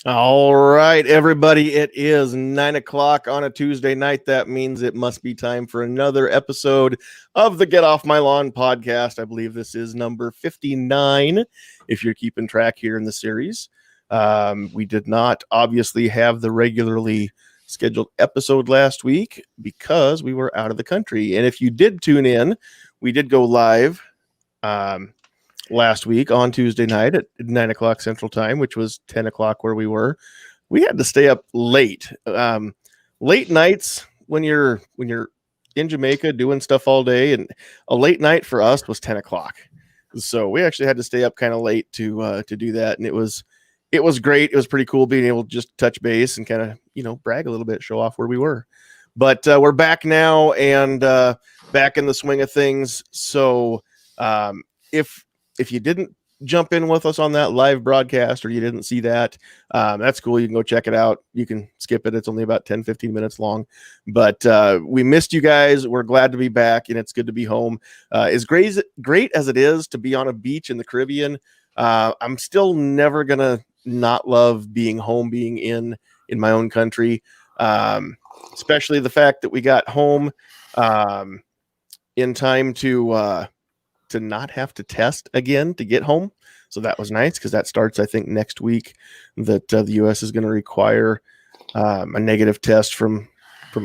All right, everybody. It is 9 o'clock on a Tuesday night. That means it must be time for another episode of the Get Off My Lawn podcast. I believe this is number 59, if you're keeping track here in the series. We did not obviously have the regularly scheduled episode last week because we were out of the country. And if you did tune in, we did go live last week on Tuesday night at 9 o'clock Central Time, which was 10 o'clock where we were. We had to stay up late. Late nights when you're in Jamaica doing stuff all day, and a late night for us was 10 o'clock. So we actually had to stay up kind of late to do that, and it was great. It was pretty cool being able to just touch base and kind of brag a little bit, show off where we were. But we're back now and back in the swing of things. So if you didn't jump in with us on that live broadcast or you didn't see that, that's cool. You can go check it out. You can skip it. It's only about 10-15 minutes long, but we missed you guys. We're glad to be back, and it's good to be home. As great as it is to be on a beach in the Caribbean, I'm still never going to not love being home, being in my own country, especially the fact that we got home in time to not have to test again to get home. So that was nice because that starts, I think, next week that the U.S. is going to require a negative test from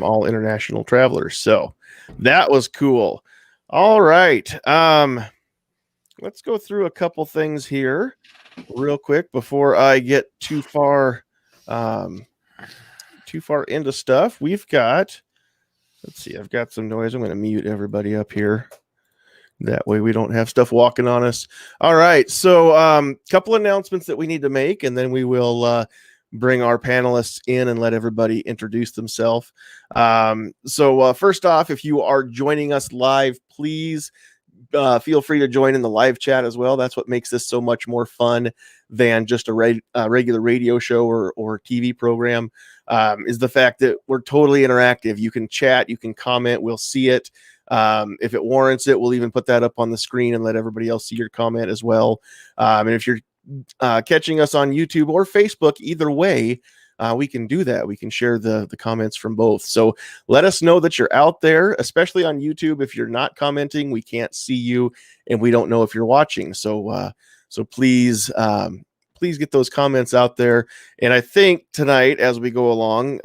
all international travelers. So that was cool. All right. Let's go through a couple things here real quick before I get too far into stuff. We've got, let's see, I've got some noise. I'm going to mute everybody up here. That way we don't have stuff walking on us. All right. So couple announcements that we need to make, and then we will bring our panelists in and let everybody introduce themselves. So first off, if you are joining us live, please feel free to join in the live chat as well. That's what makes this so much more fun than just a regular radio show or TV program, is the fact that we're totally interactive. You can chat, you can comment, we'll see it. If it warrants it, we'll even put that up on the screen and let everybody else see your comment as well. And if you're catching us on YouTube or Facebook, either way, we can do that. We can share the comments from both. So let us know that you're out there, especially on YouTube. If you're not commenting, we can't see you and we don't know if you're watching. So please get those comments out there. And I think tonight, as we go along,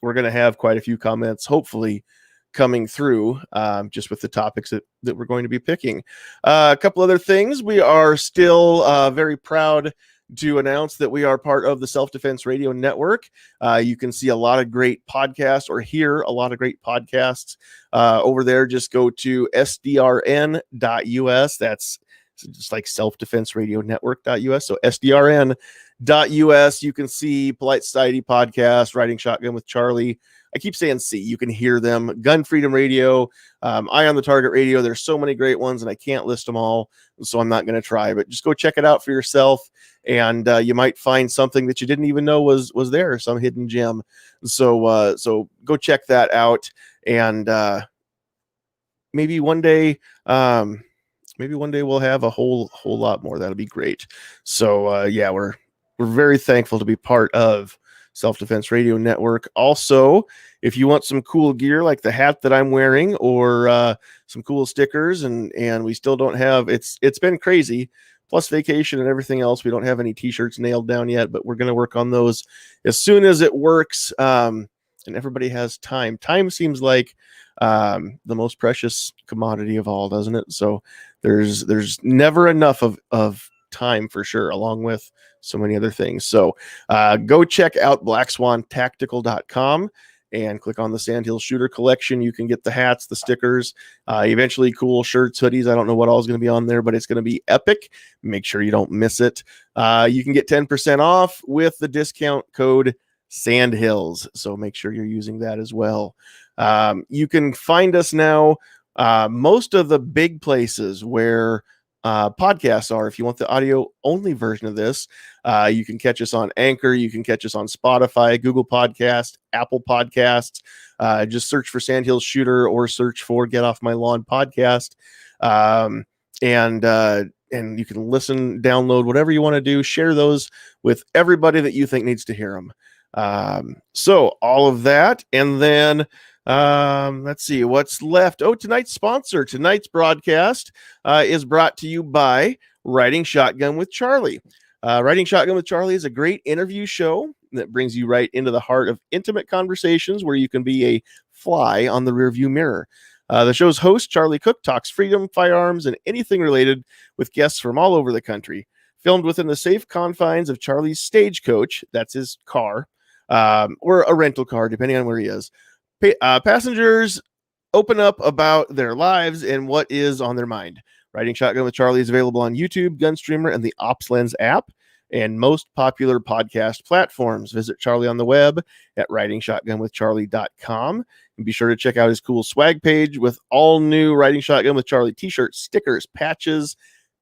we're going to have quite a few comments, hopefully, coming through just with the topics that we're going to be picking. A couple other things. We are still very proud to announce that we are part of the Self-Defense Radio Network. You can see a lot of great podcasts or hear a lot of great podcasts over there. Just go to SDRN.us. That's just like Self-Defense Radio Network.us. So SDRN.us. You can see Polite Society podcast, Riding Shotgun with Charlie. I keep saying C. You can hear them. Gun Freedom Radio, Eye on the Target Radio. There's so many great ones, and I can't list them all, so I'm not going to try. But just go check it out for yourself, and you might find something that you didn't even know was there, some hidden gem. So go check that out, and maybe one day we'll have a whole lot more. That'll be great. So yeah, we're very thankful to be part of Self-Defense Radio Network. Also, if you want some cool gear like the hat that I'm wearing or some cool stickers, and we still don't have, it's been crazy, plus vacation and everything else. We don't have any t-shirts nailed down yet, but we're going to work on those as soon as it works. And everybody has time. Time seems like the most precious commodity of all, doesn't it? So there's never enough of time, for sure, along with so many other things. So go check out blackswantactical.com and click on the Sandhills Shooter collection. You can get the hats, the stickers, eventually cool shirts, hoodies. I don't know what all is going to be on there, but it's going to be epic. Make sure you don't miss it. You can get 10% off with the discount code Sandhills. So make sure you're using that as well. You can find us now most of the big places where podcasts are. If you want the audio only version of this, you can catch us on Anchor. You can catch us on Spotify, Google Podcast, Apple Podcasts. Just search for Sandhills Shooter or search for Get Off My Lawn podcast. And and you can listen, download, whatever you want to do. Share those with everybody that you think needs to hear them. So all of that, and then let's see what's left. Oh, tonight's broadcast is brought to you by Riding Shotgun with Charlie. Riding Shotgun with Charlie is a great interview show that brings you right into the heart of intimate conversations where you can be a fly on the rearview mirror. The show's host, Charlie Cook, talks freedom, firearms, and anything related with guests from all over the country. Filmed within the safe confines of Charlie's stagecoach, that's his car, or a rental car, depending on where he is. Passengers open up about their lives and what is on their mind. Riding Shotgun with Charlie is available on YouTube, Gunstreamer, and the OpsLens app, and most popular podcast platforms. Visit Charlie on the web at ridingshotgunwithcharlie.com. And be sure to check out his cool swag page with all new Riding Shotgun with Charlie t-shirts, stickers, patches,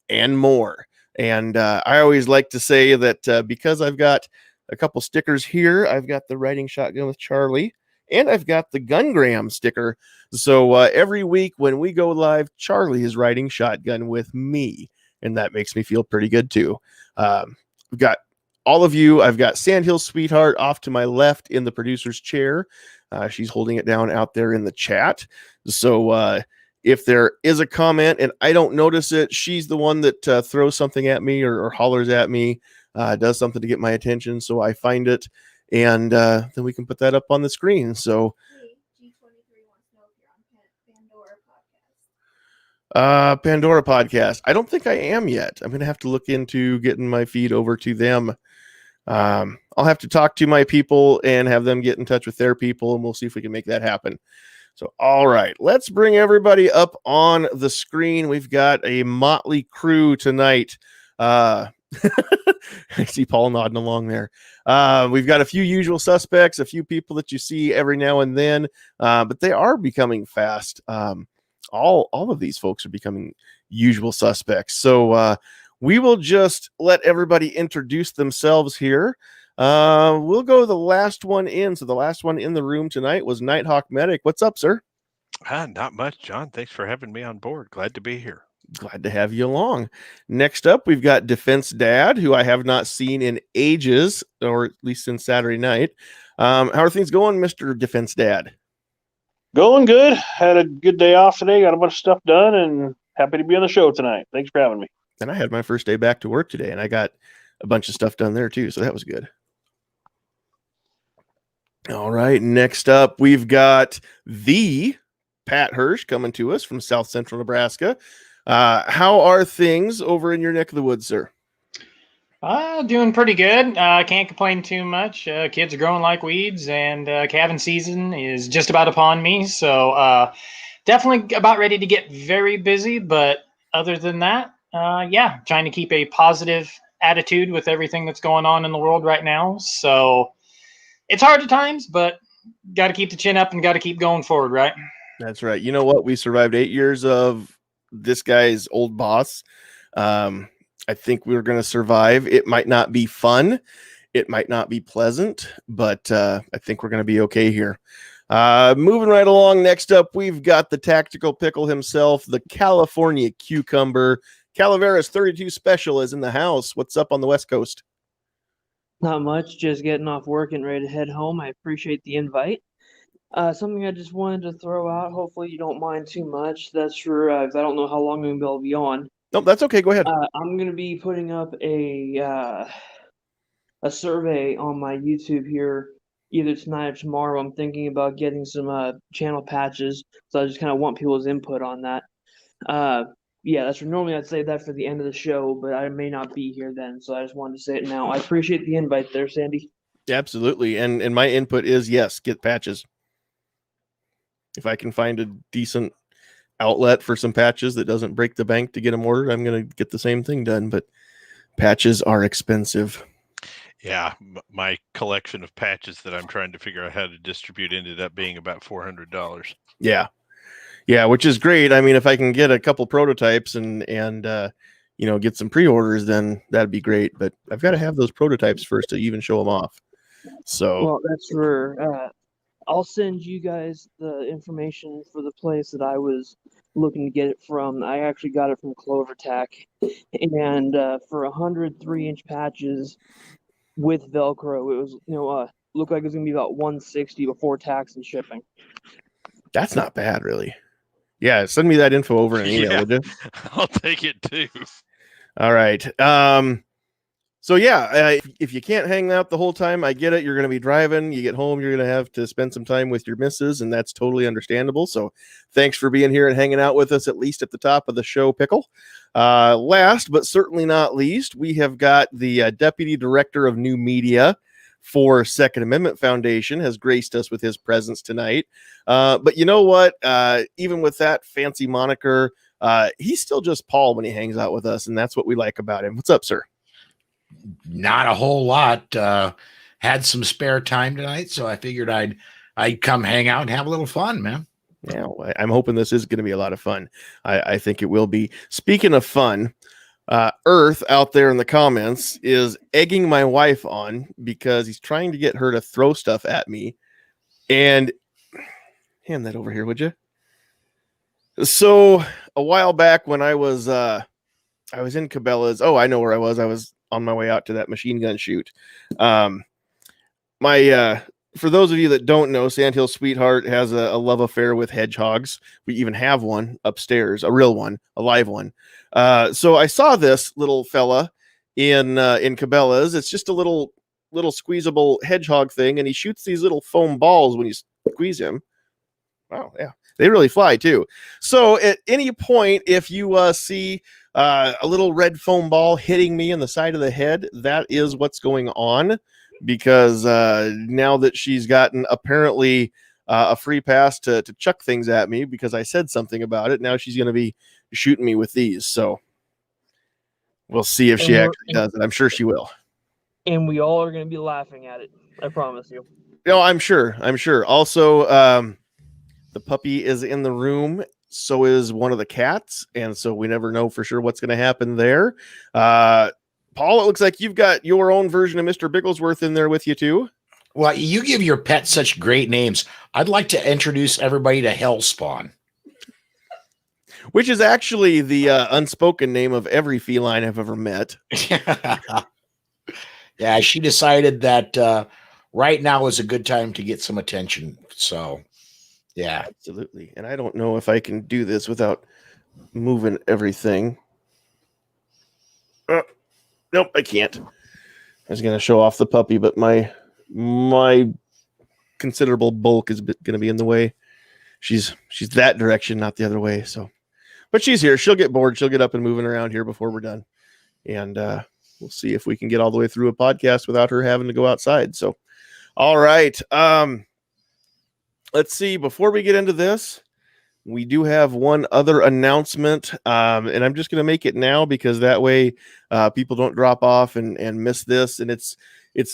and more. And I always like to say that because I've got a couple stickers here, I've got the Riding Shotgun with Charlie, and I've got the Gungram sticker. So every week when we go live, Charlie is riding shotgun with me, and that makes me feel pretty good too. We've got all of you. I've got Sandhills Sweetheart off to my left in the producer's chair. She's holding it down out there in the chat. So if there is a comment and I don't notice it, she's the one that throws something at me or hollers at me, does something to get my attention. So I find it, and then we can put that up on the screen. So G23 wants to know if you're on Pandora podcast. I don't think I am yet. I'm going to have to look into getting my feed over to them. I'll have to talk to my people and have them get in touch with their people, and we'll see if we can make that happen. So, all right, let's bring everybody up on the screen. We've got a motley crew tonight. I see Paul nodding along there. We've got a few usual suspects, a few people that you see every now and then, but they are becoming fast. All of these folks are becoming usual suspects. So we will just let everybody introduce themselves here. We'll go the last one in. So the last one in the room tonight was Nighthawk Medic. What's up, sir? Not much, John. Thanks for having me on board. Glad to be here. Glad to have you along. Next up, we've got Defense Dad, who I have not seen in ages, or at least since Saturday night. How are things going, Mr. Defense Dad? Going good. Had a good day off today. Got a bunch of stuff done, and happy to be on the show tonight. Thanks for having me. And I had my first day back to work today, and I got a bunch of stuff done there too, so that was good. All right, next up, we've got the Pat Hirsch coming to us from South Central Nebraska. How are things over in your neck of the woods, sir? Doing pretty good. Can't complain too much. Kids are growing like weeds, and calving season is just about upon me. So definitely about ready to get very busy. But other than that, yeah, trying to keep a positive attitude with everything that's going on in the world right now. So it's hard at times, but got to keep the chin up and got to keep going forward, right? That's right. You know what? We survived 8 years of this guy's old boss. I think we're going to survive. It might not be fun. It might not be pleasant, but I think we're going to be okay here. Moving right along. Next up, we've got the tactical pickle himself, the California cucumber. Calaveras 32 Special is in the house. What's up on the West Coast? Not much, just getting off work and ready to head home. I appreciate the invite. Something I just wanted to throw out. Hopefully you don't mind too much. That's for, I don't know how long I'm going to be able to be on. Nope, that's okay. Go ahead. I'm going to be putting up a survey on my YouTube here either tonight or tomorrow. I'm thinking about getting some channel patches, so I just kind of want people's input on that. Yeah, that's normally I'd say that for the end of the show, but I may not be here then, so I just wanted to say it now. I appreciate the invite there, Sandy. Absolutely, and my input is yes, get patches. If I can find a decent outlet for some patches that doesn't break the bank to get them ordered, I'm going to get the same thing done, but patches are expensive. Yeah, my collection of patches that I'm trying to figure out how to distribute ended up being about $400. Yeah, which is great. I mean, if I can get a couple prototypes and get some pre-orders, then that'd be great. But I've got to have those prototypes first to even show them off. So, well, that's for. I'll send you guys the information for the place that I was looking to get it from. I actually got it from CloverTac, and for 100 3-inch patches with Velcro, it was looked like it was gonna be about 160 before tax and shipping. That's not bad, really. Yeah, send me that info over in an email, Yeah. would you? I'll take it too. All right. So yeah, if you can't hang out the whole time, I get it. You're going to be driving. You get home, you're going to have to spend some time with your missus, and that's totally understandable. So thanks for being here and hanging out with us, at least at the top of the show, Pickle. Last but certainly not least, we have got the Deputy Director of New Media for Second Amendment Foundation has graced us with his presence tonight. But you know what? Even with that fancy moniker, he's still just Paul when he hangs out with us, and that's what we like about him. What's up, sir? Not a whole lot. Had some spare time tonight, so I figured I'd come hang out and have a little fun, man. Yeah, well, I'm hoping this is going to be a lot of fun. I think it will be. Speaking of fun, Earth out there in the comments is egging my wife on because he's trying to get her to throw stuff at me. And hand that over here, would you? So a while back when I was in Cabela's. Oh, I know where I was. I was on my way out to that machine gun shoot. For those of you that don't know, Sandhills Sweetheart has a love affair with hedgehogs. We even have one upstairs, a real one, a live one. So I saw this little fella in Cabela's. It's just a little squeezable hedgehog thing, and he shoots these little foam balls when you squeeze him. Wow, yeah, they really fly too. So at any point, if you see a little red foam ball hitting me in the side of the head, that is what's going on, because now that she's gotten apparently a free pass to chuck things at me because I said something about it, now she's going to be shooting me with these. So we'll see if she actually does it. I'm sure she will. And we all are going to be laughing at it. I promise you. No, I'm sure. Also, the puppy is in the room. So is one of the cats, and so we never know for sure what's going to happen there. Paul, it looks like you've got your own version of Mr. Bigglesworth in there with you too. Well, you give your pet such great names. I'd like to introduce everybody to Hellspawn, which is actually the unspoken name of every feline I've ever met. Yeah, she decided that right now is a good time to get some attention. So, yeah. Absolutely. And I don't know if I can do this without moving everything. Nope, I can't. I was going to show off the puppy, but my considerable bulk is going to be in the way. She's that direction, not the other way. So, but she's here. She'll get bored. She'll get up and moving around here before we're done. And we'll see if we can get all the way through a podcast without her having to go outside. So, all right. Let's see. Before we get into this, we do have one other announcement, and I'm just going to make it now because that way people don't drop off and miss this. And it's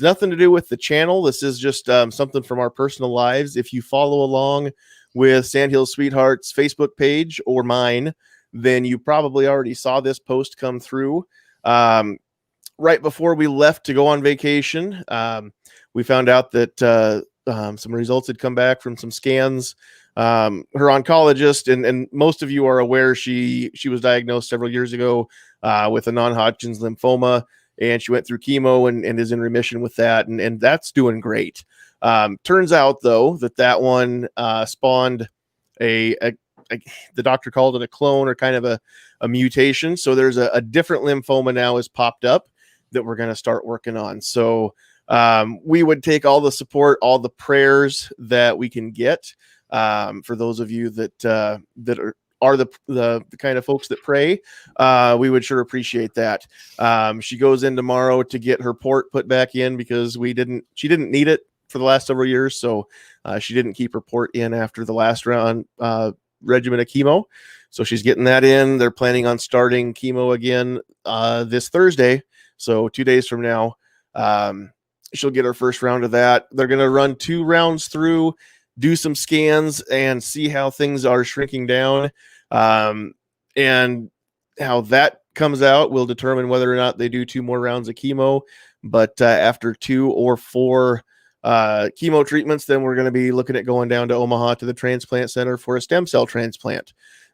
nothing to do with the channel. This is just something from our personal lives. If you follow along with Sandhills Sweetheart's Facebook page or mine, then you probably already saw this post come through. Right before we left to go on vacation, we found out that some results had come back from some scans. Her oncologist, and most of you are aware, she was diagnosed several years ago with a non-Hodgkin's lymphoma, and she went through chemo and is in remission with that, and that's doing great. Turns out though that one spawned the doctor called it a clone or kind of a mutation. So there's a different lymphoma now has popped up that we're going to start working on. So we would take all the support, all the prayers that we can get. For those of you that are the kind of folks that pray, we would sure appreciate that. She goes in tomorrow to get her port put back in because she didn't need it for the last several years. So she didn't keep her port in after the last round regimen of chemo. So she's getting that in. They're planning on starting chemo again this Thursday. So 2 days from now, she'll get her first round of that. They're going to run 2 rounds through, do some scans and see how things are shrinking down. And how that comes out will determine whether or not they do 2 more rounds of chemo. But after 2 or 4 chemo treatments, then we're going to be looking at going down to Omaha to the transplant center for a stem cell transplant.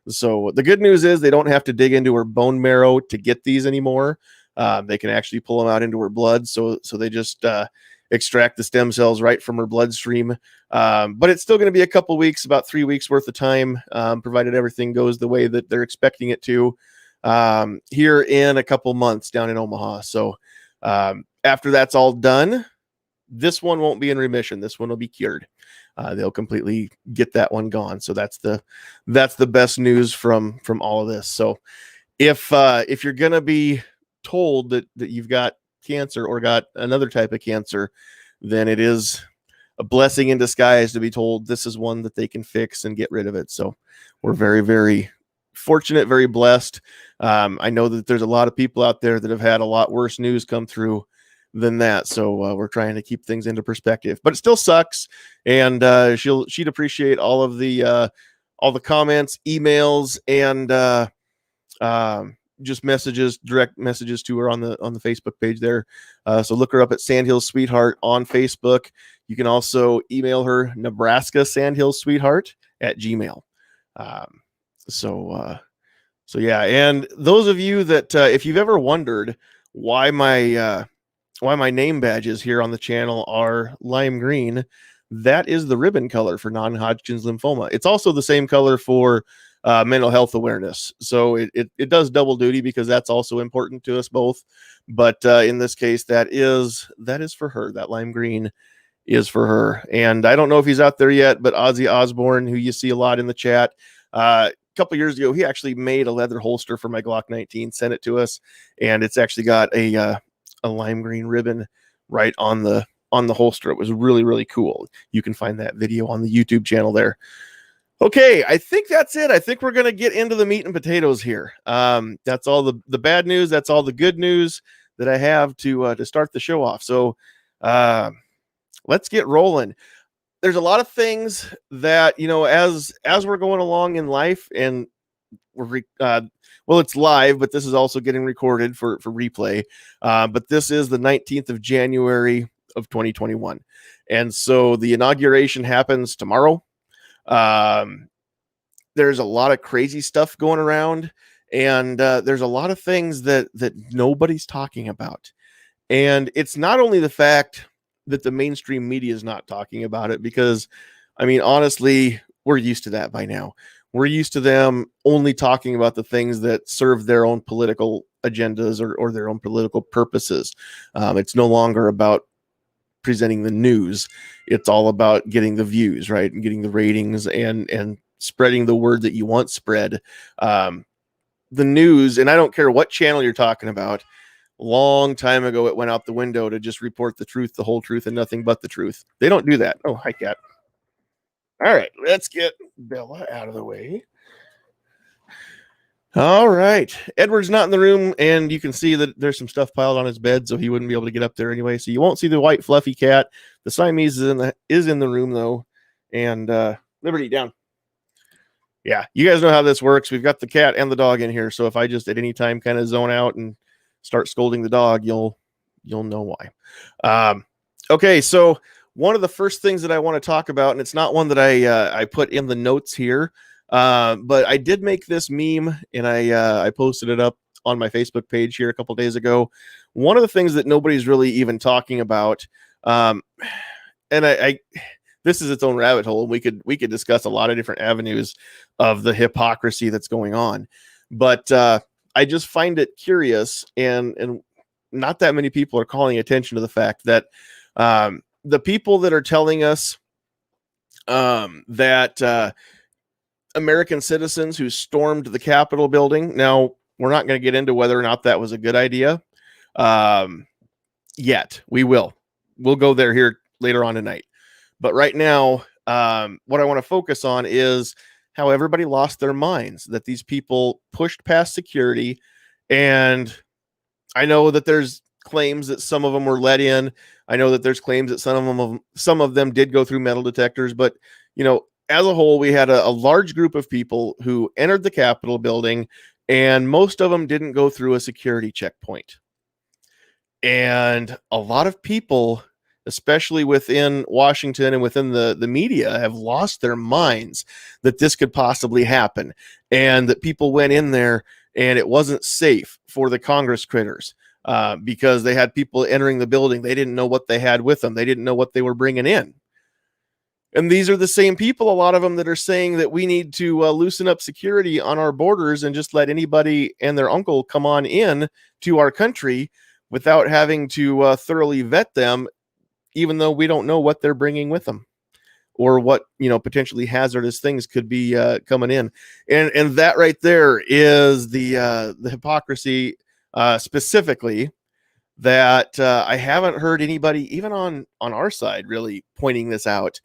So the good news is they don't have to dig into her bone marrow to get these anymore. They can actually pull them out into her blood. So they just extract the stem cells right from her bloodstream. But it's still going to be a couple weeks, about 3 weeks worth of time, provided everything goes the way that they're expecting it to, here in a couple months down in Omaha. So after that's all done, this one won't be in remission. This one will be cured. They'll completely get that one gone. So that's the best news from all of this. So if you're going to be told that you've got cancer or got another type of cancer, then it is a blessing in disguise to be told this is one that they can fix and get rid of it. So we're very, very fortunate, very blessed. I know that there's a lot of people out there that have had a lot worse news come through than that. So we're trying to keep things into perspective, but it still sucks. And she'd appreciate all of the comments, emails, and just messages, direct messages to her on the Facebook page there. So look her up at Sandhills Sweetheart on Facebook. You can also email her Nebraska Sandhills Sweetheart at Gmail. So yeah. And those of you that, if you've ever wondered why my name badges here on the channel are lime green, that is the ribbon color for non-Hodgkin's lymphoma. It's also the same color for mental health awareness. So it does double duty because that's also important to us both. But in this case, that is for her. That lime green is for her. And I don't know if he's out there yet, but Ozzy Osbourne, who you see a lot in the chat, a couple years ago, he actually made a leather holster for my Glock 19, sent it to us, and it's actually got a lime green ribbon right on the holster. It was really, really cool. You can find that video on the YouTube channel there. Okay, I think that's it. I think we're going to get into the meat and potatoes here. That's all the bad news. That's all the good news that I have to start the show off. So let's get rolling. There's a lot of things that, as we're going along in life, and we're well, it's live, but this is also getting recorded for replay. But this is the 19th of January of 2021. And so the inauguration happens tomorrow. There's a lot of crazy stuff going around, and there's a lot of things that nobody's talking about. And it's not only the fact that the mainstream media is not talking about it, because, I mean, honestly, we're used to that by now. We're used to them only talking about the things that serve their own political agendas or their own political purposes. It's no longer about presenting the news. It's all about getting the views, right? And getting the ratings and spreading the word that you want spread. The news, and I don't care what channel you're talking about, long time ago, it went out the window to just report the truth, the whole truth, and nothing but the truth. They don't do that. Oh, hi, Cat. All right, let's get Bella out of the way. All right. Edward's not in the room, and you can see that there's some stuff piled on his bed, so he wouldn't be able to get up there anyway. So you won't see the white fluffy cat. The Siamese is in the room, though. And Liberty, down. Yeah, you guys know how this works. We've got the cat and the dog in here, so if I just at any time kind of zone out and start scolding the dog, you'll know why. Okay, so one of the first things that I want to talk about, and it's not one that I put in the notes here, but I did make this meme, and I posted it up on my Facebook page here a couple days ago. One of the things that nobody's really even talking about, and this is its own rabbit hole. We could discuss a lot of different avenues of the hypocrisy that's going on, but I just find it curious, and not that many people are calling attention to the fact that the people that are telling us that American citizens who stormed the Capitol building. Now, we're not going to get into whether or not that was a good idea yet. We'll go there here later on tonight. But right now, what I want to focus on is how everybody lost their minds, that these people pushed past security. And I know that there's claims that some of them were let in. I know that there's claims that some of them did go through metal detectors, but as a whole, we had a large group of people who entered the Capitol building, and most of them didn't go through a security checkpoint. And a lot of people especially within Washington and within the media, have lost their minds that this could possibly happen, and that people went in there and it wasn't safe for the Congress critters because they had people entering the building. They didn't know what they had with them. They didn't know what they were bringing in. And these are the same people, a lot of them, that are saying that we need to loosen up security on our borders and just let anybody and their uncle come on in to our country without having to thoroughly vet them, even though we don't know what they're bringing with them or what, potentially hazardous things could be coming in. And that right there is the hypocrisy specifically that I haven't heard anybody, even on our side, really pointing this out.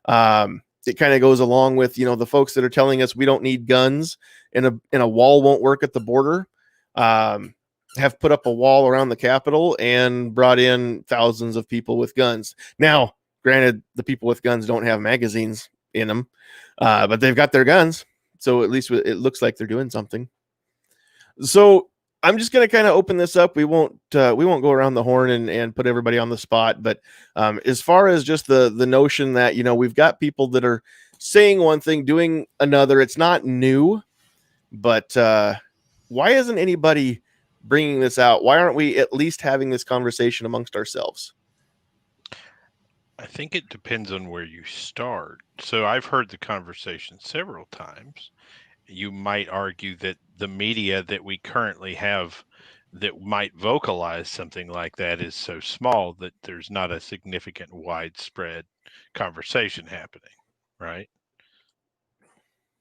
It kind of goes along with, the folks that are telling us we don't need guns and a wall won't work at the border, have put up a wall around the Capitol and brought in thousands of people with guns. Now, granted, the people with guns don't have magazines in them, but they've got their guns. So at least it looks like they're doing something. So I'm just going to kind of open this up. We won't go around the horn and put everybody on the spot. But as far as just the notion that, we've got people that are saying one thing, doing another, it's not new. But why isn't anybody bringing this out? Why aren't we at least having this conversation amongst ourselves? I think it depends on where you start. So I've heard the conversation several times. You might argue that the media that we currently have that might vocalize something like that is so small that there's not a significant widespread conversation happening, right?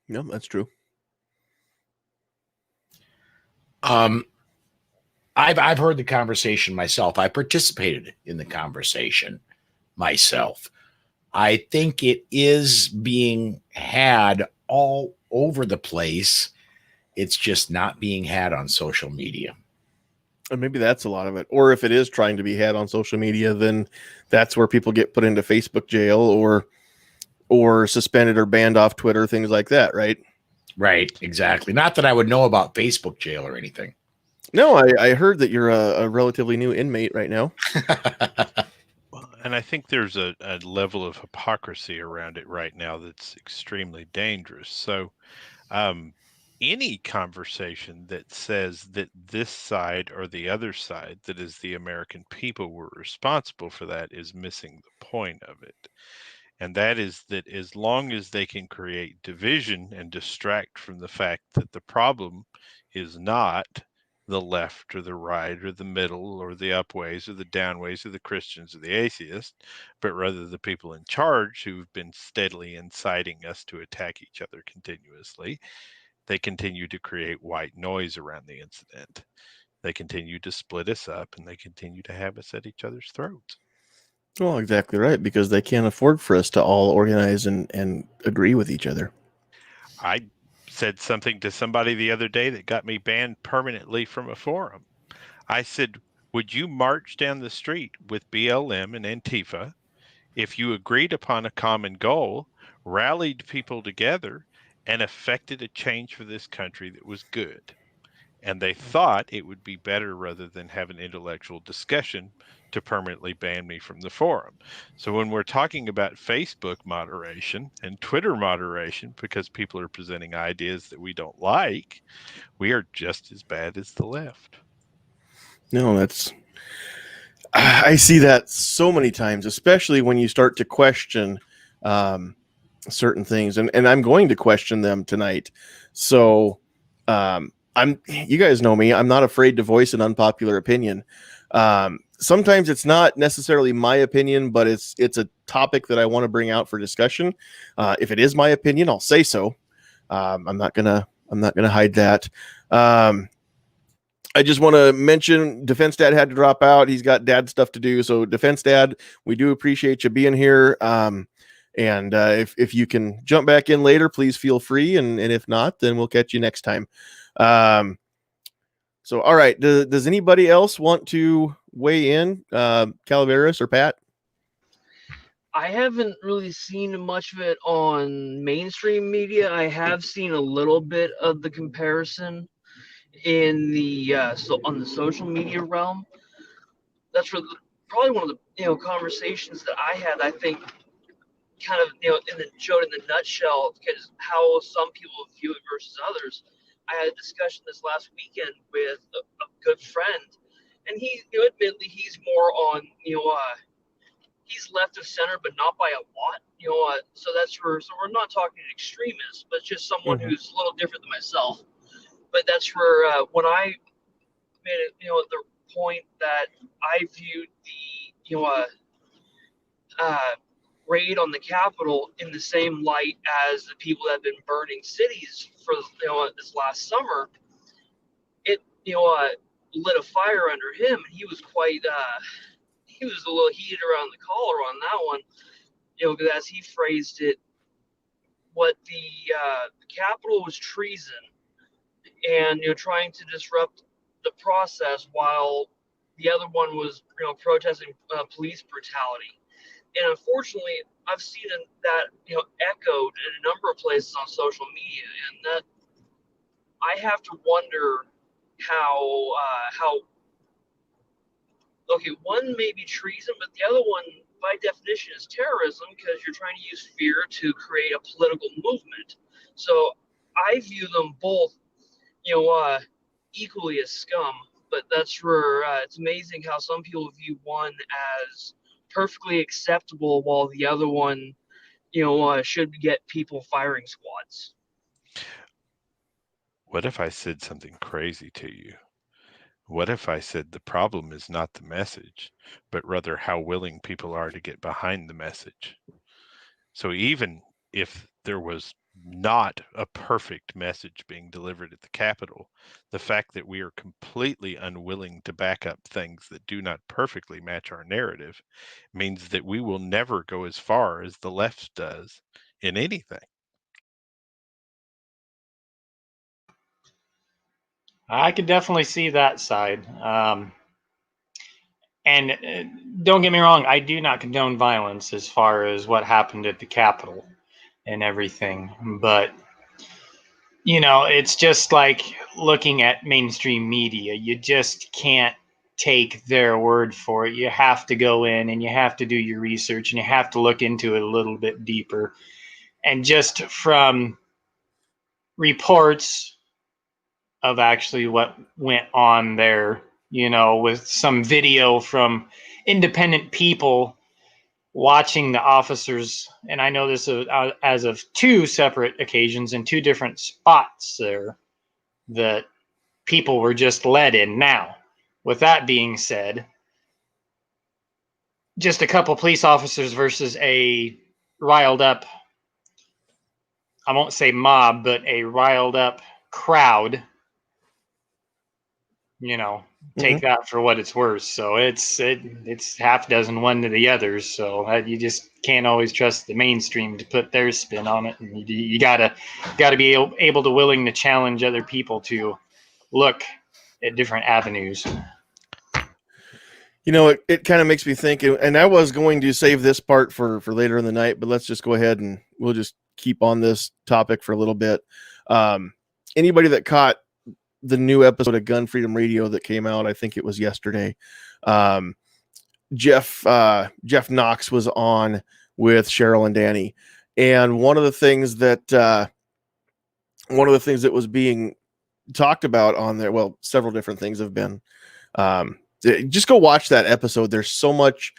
No, that's true. I've heard the conversation myself. I participated in the conversation myself. I think it is being had all over the place. It's just not being had on social media. And maybe that's a lot of it. Or if it is trying to be had on social media, then that's where people get put into Facebook jail or suspended or banned off Twitter, things like that, right? Right, exactly. Not that I would know about Facebook jail or anything. No, I heard that you're a relatively new inmate right now. And I think there's a level of hypocrisy around it right now that's extremely dangerous. So any conversation that says that this side or the other side, that is the American people, were responsible for that, is missing the point of it. And that is that as long as they can create division and distract from the fact that the problem is not the left or the right or the middle or the upways or the downways or the Christians or the atheists, but rather the people in charge who've been steadily inciting us to attack each other continuously, they continue to create white noise around the incident. They continue to split us up and they continue to have us at each other's throats. Well, exactly right, because they can't afford for us to all organize and agree with each other. I said something to somebody the other day that got me banned permanently from a forum. I said, would you march down the street with BLM and Antifa if you agreed upon a common goal, rallied people together, and effected a change for this country that was good? And they thought it would be better, rather than have an intellectual discussion, to permanently ban me from the forum. So when we're talking about Facebook moderation and Twitter moderation, because people are presenting ideas that we don't like, we are just as bad as the left. No, I see that so many times, especially when you start to question certain things, and I'm going to question them tonight. So you guys know me, I'm not afraid to voice an unpopular opinion. Sometimes it's not necessarily my opinion, but it's a topic that I want to bring out for discussion. If it is my opinion, I'll say so. I'm not gonna hide that. I just want to mention Defense Dad had to drop out. He's got dad stuff to do. So Defense Dad, we do appreciate you being here. And if you can jump back in later, please feel free. And if not, then we'll catch you next time. So, all right. Does anybody else want to weigh in? Calaveras or Pat? I haven't really seen much of it on mainstream media. I have seen a little bit of the comparison in the on the social media realm. That's probably one of the conversations that I had. I think kind of showed in the nutshell because how some people view it versus others. I had a discussion this last weekend with a good friend, and he, admittedly, he's more on, he's left of center, but not by a lot. So so we're not talking extremists, but just someone who's a little different than myself. But that's where when I made it, the point that I viewed the, raid on the Capitol in the same light as the people that have been burning cities for this last summer. It lit a fire under him, and he was quite he was a little heated around the collar on that one. Because as he phrased it, what the Capitol was treason, and trying to disrupt the process, while the other one was protesting police brutality. And unfortunately, I've seen that echoed in a number of places on social media, and that I have to wonder how okay, one may be treason, but the other one, by definition, is terrorism because you're trying to use fear to create a political movement. So I view them both, equally as scum. But that's where it's amazing how some people view one as perfectly acceptable, while the other one, should get people firing squads. What if I said something crazy to you? What if I said the problem is not the message, but rather how willing people are to get behind the message? So even if there was not a perfect message being delivered at the Capitol, the fact that we are completely unwilling to back up things that do not perfectly match our narrative means that we will never go as far as the left does in anything. I could definitely see that side. And don't get me wrong, I do not condone violence as far as what happened at the Capitol and everything. But, it's just like looking at mainstream media. You just can't take their word for it. You have to go in and you have to do your research and you have to look into it a little bit deeper. And just from reports of actually what went on there, with some video from independent people watching the officers. And I know this as of two separate occasions in two different spots there that people were just led in. Now, with that being said, just a couple police officers versus a riled up, I won't say mob, but a riled up crowd, take that for what it's worth. So it's half dozen one to the others. So you just can't always trust the mainstream to put their spin on it. And you gotta be able to willing to challenge other people to look at different avenues. It kind of makes me think, and I was going to save this part for later in the night, but let's just go ahead and we'll just keep on this topic for a little bit. Anybody that caught the new episode of Gun Freedom Radio that came out, I think it was yesterday. Jeff Knox was on with Cheryl and Danny, and one of the things that was being talked about on there, well, several different things have been. Just go watch that episode. There's so much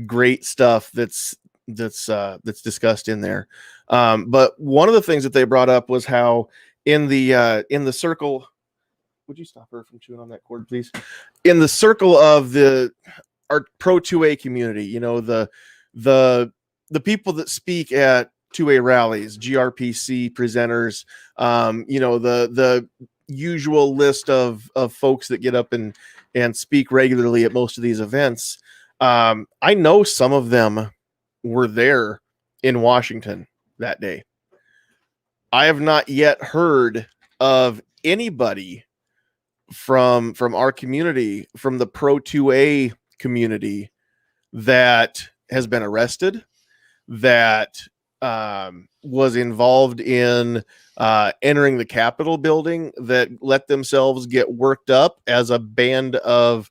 great stuff that's discussed in there. But one of the things that they brought up was how in the circle. Would you stop her from chewing on that cord, please? In the circle of our pro 2A community, the people that speak at 2A rallies, GRPC presenters, the usual list of folks that get up and speak regularly at most of these events. I know some of them were there in Washington that day. I have not yet heard of anybody from our community, from the pro 2A community, that has been arrested, that was involved in entering the Capitol building, that let themselves get worked up as a band of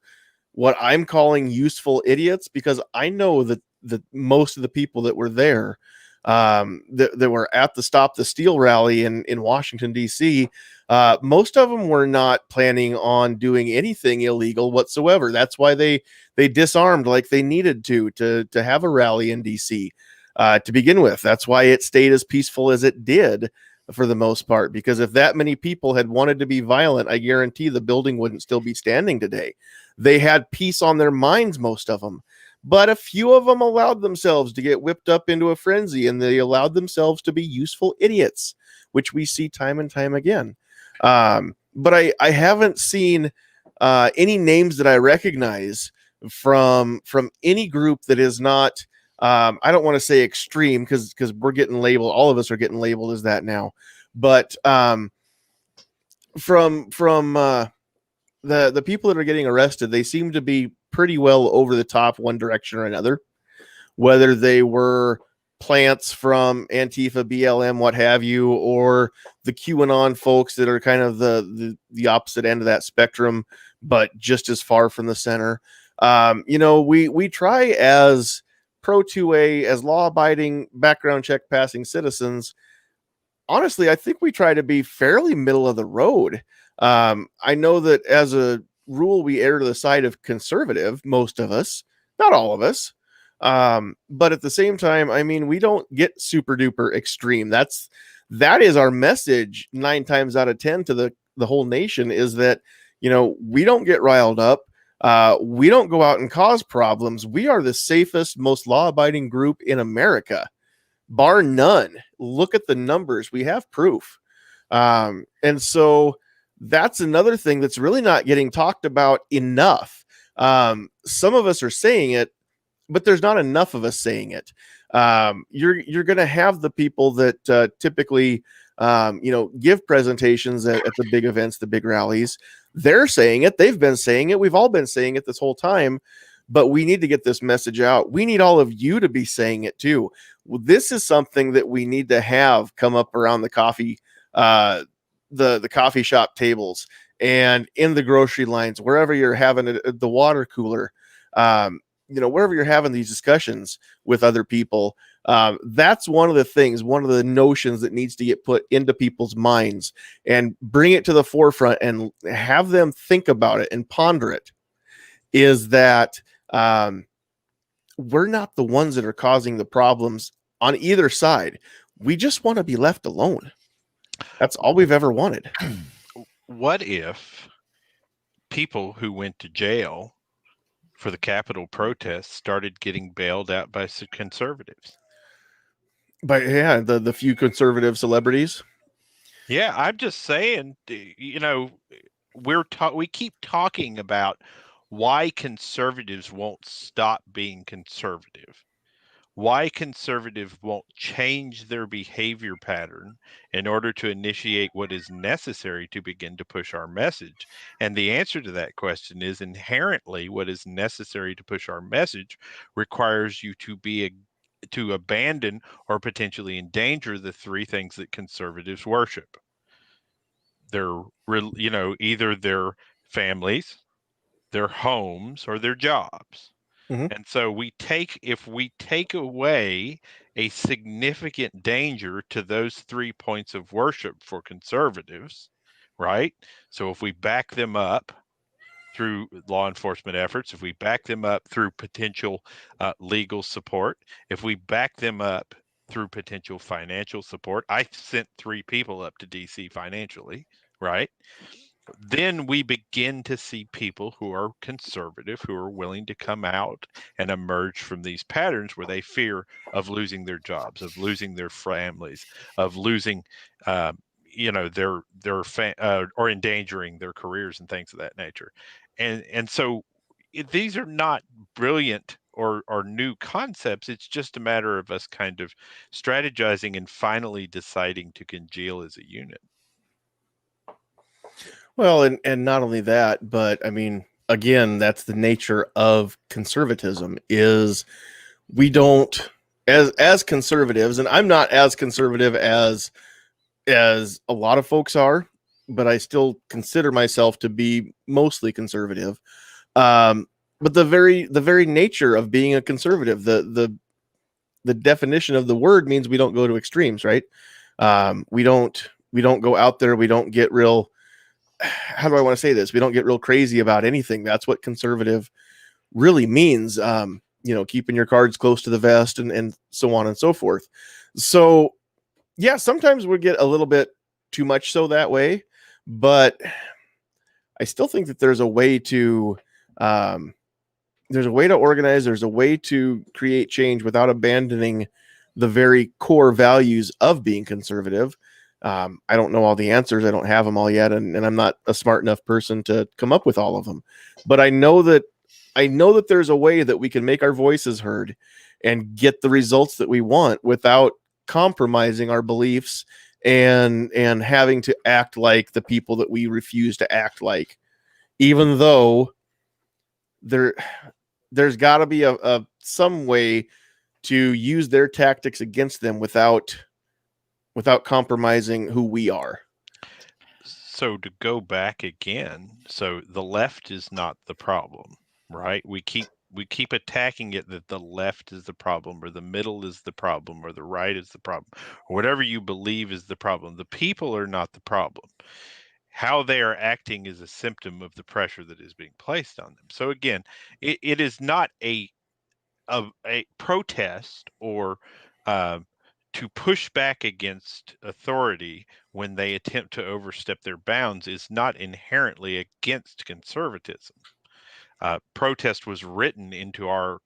what I'm calling useful idiots, because I know that most of the people that were there, that were at the Stop the Steal rally in Washington, D.C., most of them were not planning on doing anything illegal whatsoever. That's why they disarmed like they needed to have a rally in D.C. To begin with. That's why it stayed as peaceful as it did for the most part, because if that many people had wanted to be violent, I guarantee the building wouldn't still be standing today. They had peace on their minds, most of them, but a few of them allowed themselves to get whipped up into a frenzy, and they allowed themselves to be useful idiots, which we see time and time again. But I haven't seen any names that I recognize from any group that is not, I don't want to say extreme, because we're getting labeled, all of us are getting labeled as that now, but from the people that are getting arrested, they seem to be pretty well over the top one direction or another, whether they were plants from Antifa, BLM, what have you, or the QAnon folks that are kind of the opposite end of that spectrum, but just as far from the center. We try as Pro 2A, as law-abiding, background check passing citizens. Honestly, I think we try to be fairly middle of the road. I know that as a rule, we err to the side of conservative, most of us, not all of us. But at the same time, I mean, we don't get super duper extreme. That is our message 9 times out of 10 to the whole nation, is that, we don't get riled up. We don't go out and cause problems. We are the safest, most law-abiding group in America, bar none. Look at the numbers. We have proof. And so that's another thing that's really not getting talked about enough. Some of us are saying it, but there's not enough of us saying it. You're going to have the people that typically, give presentations at the big events, the big rallies. They're saying it. They've been saying it. We've all been saying it this whole time, but we need to get this message out. We need all of you to be saying it too. This is something that we need to have come up around the coffee, the coffee shop tables, and in the grocery lines, wherever you're having the water cooler, wherever you're having these discussions with other people. That's one of the things, one of the notions that needs to get put into people's minds, and bring it to the forefront and have them think about it and ponder it, is that we're not the ones that are causing the problems on either side. We just want to be left alone. That's all we've ever wanted. What if people who went to jail for the Capitol protests started getting bailed out by some conservatives? But yeah, the few conservative celebrities. Yeah, I'm just saying, we keep talking about why conservatives won't stop being conservative, why conservatives won't change their behavior pattern in order to initiate what is necessary to begin to push our message. And the answer to that question is, inherently, what is necessary to push our message requires you to abandon or potentially endanger the 3 things that conservatives worship. Either their families, their homes, or their jobs. Mm-hmm. And so if we take away a significant danger to those 3 points of worship for conservatives, right? So if we back them up through law enforcement efforts, if we back them up through potential legal support, if we back them up through potential financial support, I sent 3 people up to DC financially, right? Then we begin to see people who are conservative, who are willing to come out and emerge from these patterns where they fear of losing their jobs, of losing their families, of losing, or endangering their careers and things of that nature. And so these are not brilliant or new concepts. It's just a matter of us kind of strategizing and finally deciding to congeal as a unit. Well, and not only that, but I mean, again, that's the nature of conservatism, is we don't, as conservatives, and I'm not as conservative as a lot of folks are, but I still consider myself to be mostly conservative. the very nature of being a conservative, the definition of the word means we don't go to extremes, right? We don't go out there. We don't get real, how do I want to say this? We don't get real crazy about anything. That's what conservative really means. Keeping your cards close to the vest and so on and so forth. So yeah, sometimes we get a little bit too much so that way, but I still think that there's a way to organize. There's a way to create change without abandoning the very core values of being conservative. I don't know all the answers. I don't have them all yet. And I'm not a smart enough person to come up with all of them, but I know that there's a way that we can make our voices heard and get the results that we want without compromising our beliefs and having to act like the people that we refuse to act like, even though there's got to be a some way to use their tactics against them without compromising who we are. So to go back again, so the left is not the problem, right? We keep attacking it that the left is the problem, or the middle is the problem, or the right is the problem, or whatever you believe is the problem. The people are not the problem. How they are acting is a symptom of the pressure that is being placed on them. So again, it is not a protest or to push back against authority when they attempt to overstep their bounds is not inherently against conservatism. Protest was written into our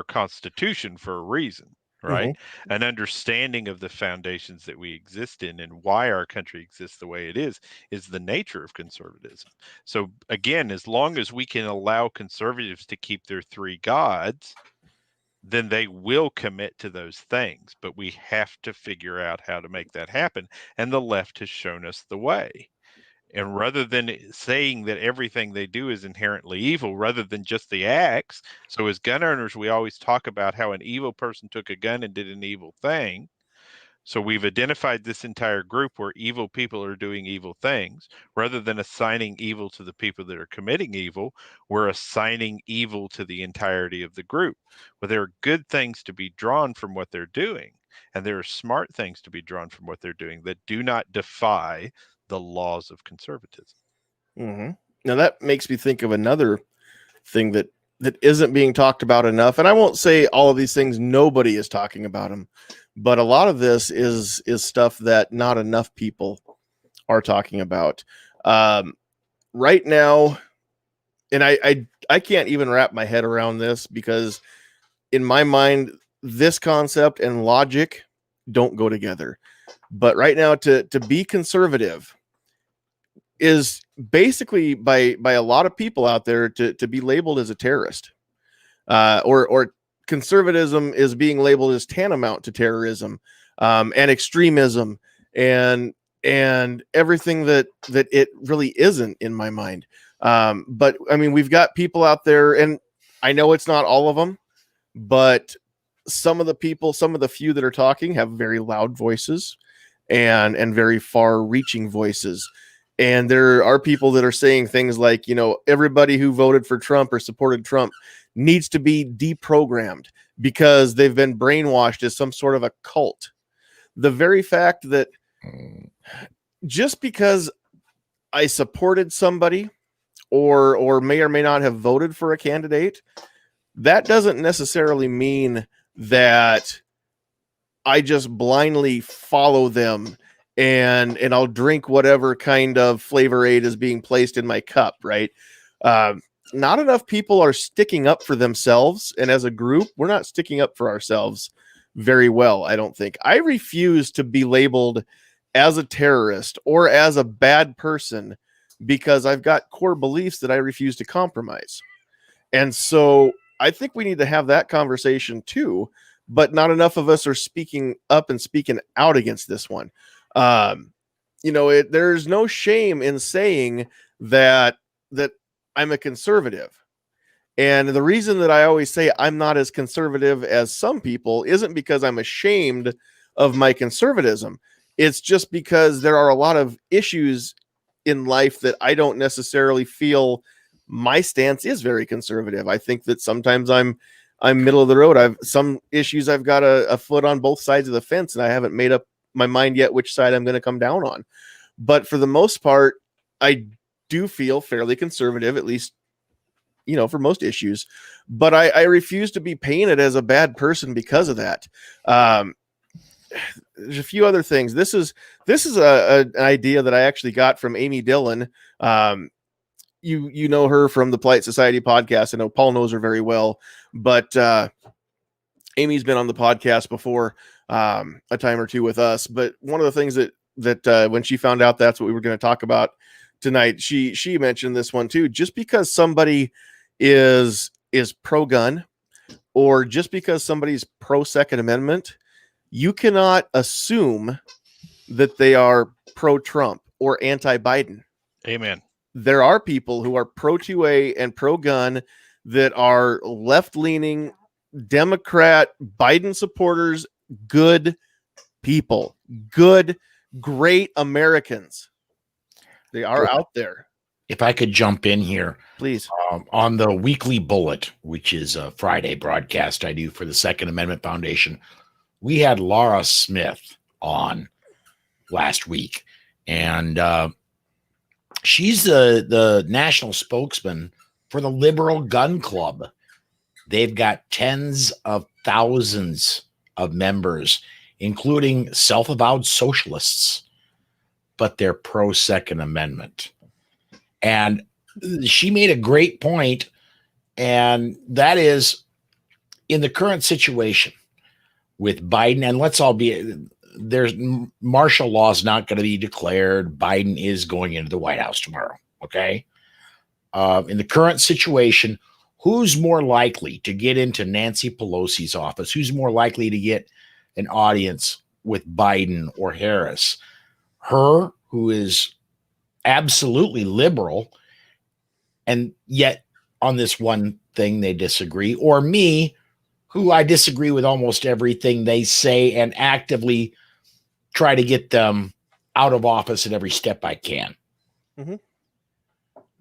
Constitution for a reason, right? Mm-hmm. An understanding of the foundations that we exist in and why our country exists the way it is the nature of conservatism. So again, as long as we can allow conservatives to keep their three gods, then they will commit to those things. But we have to figure out how to make that happen. And the left has shown us the way. And rather than saying that everything they do is inherently evil, rather than just the acts. So as gun owners, we always talk about how an evil person took a gun and did an evil thing. So we've identified this entire group where evil people are doing evil things. Rather than assigning evil to the people that are committing evil, we're assigning evil to the entirety of the group. Well, there are good things to be drawn from what they're doing. And there are smart things to be drawn from what they're doing that do not defy the laws of conservatism. Mm-hmm. Now that makes me think of another thing that isn't being talked about enough. And I won't say all of these things, nobody is talking about them, but a lot of this is stuff that not enough people are talking about right now. And I can't even wrap my head around this, because in my mind, this concept and logic don't go together. But right now, to be conservative is basically by a lot of people out there to be labeled as a terrorist, or conservatism is being labeled as tantamount to terrorism, and extremism and everything that it really isn't, in my mind. But I mean, we've got people out there, and I know it's not all of them, but some of the few that are talking have very loud voices and very far-reaching voices. And there are people that are saying things like, everybody who voted for Trump or supported Trump needs to be deprogrammed because they've been brainwashed as some sort of a cult. The very fact that just because I supported somebody or may or may not have voted for a candidate, that doesn't necessarily mean that I just blindly follow them and I'll drink whatever kind of flavor aid is being placed in my cup, right? Not enough people are sticking up for themselves, and as a group, we're not sticking up for ourselves very well, I don't think. I refuse to be labeled as a terrorist or as a bad person because I've got core beliefs that I refuse to compromise. And so I think we need to have that conversation too, but not enough of us are speaking up and speaking out against this one. There's no shame in saying that I'm a conservative. And the reason that I always say I'm not as conservative as some people isn't because I'm ashamed of my conservatism. It's just because there are a lot of issues in life that I don't necessarily feel my stance is very conservative. I think that sometimes I'm middle of the road. I've some issues I've got a foot on both sides of the fence, and I haven't made up my mind yet which side I'm going to come down on. But for the most part, I do feel fairly conservative, at least, for most issues. But I refuse to be painted as a bad person because of that. There's a few other things. This is an idea that I actually got from Amy Dillon. You know her from the Polite Society podcast. I know Paul knows her very well, but Amy's been on the podcast before a time or two with us. But one of the things that when she found out that's what we were going to talk about tonight, she mentioned this one too. Just because somebody is pro-gun, or just because somebody's pro-Second Amendment, you cannot assume that they are pro-Trump or anti-Biden. Amen. There are people who are pro-2A and pro-gun that are left-leaning, Democrat, Biden supporters, good people, good, great Americans. They are out there. If I could jump in here, please. On the Weekly Bullet, which is a Friday broadcast I do for the Second Amendment Foundation, we had Laura Smith on last week, and she's the national spokesman for the Liberal Gun Club. They've got tens of thousands of members, including self-avowed socialists, but they're pro-Second Amendment. And she made a great point, and that is, in the current situation with Biden, and let's all be, there's martial law is not going to be declared. Biden is going into the White House tomorrow. Okay. In the current situation, who's more likely to get into Nancy Pelosi's office? Who's more likely to get an audience with Biden or Harris? Her, who is absolutely liberal, and yet on this one thing they disagree, or me, who I disagree with almost everything they say and actively try to get them out of office at every step I can. Mm-hmm.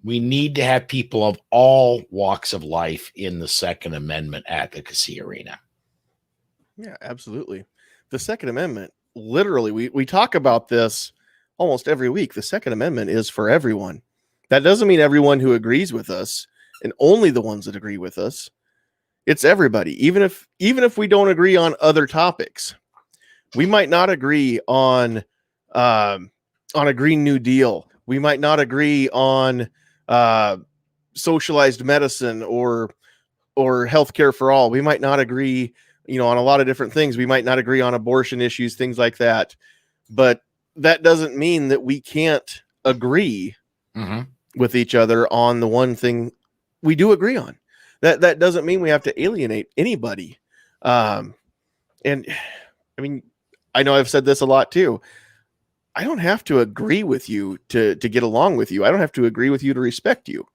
We need to have people of all walks of life in the Second Amendment advocacy arena. Yeah, absolutely. The Second Amendment, literally, we talk about this almost every week. The Second Amendment is for everyone. That doesn't mean everyone who agrees with us, and only the ones that agree with us. It's everybody. Even if we don't agree on other topics, we might not agree on a Green New Deal. We might not agree on socialized medicine or healthcare for all. We might not agree, on a lot of different things. We might not agree on abortion issues, things like that. But that doesn't mean that we can't agree with each other on the one thing we do agree on. That doesn't mean we have to alienate anybody. And I mean, I know I've said this a lot too. I don't have to agree with you to get along with you. I don't have to agree with you to respect you.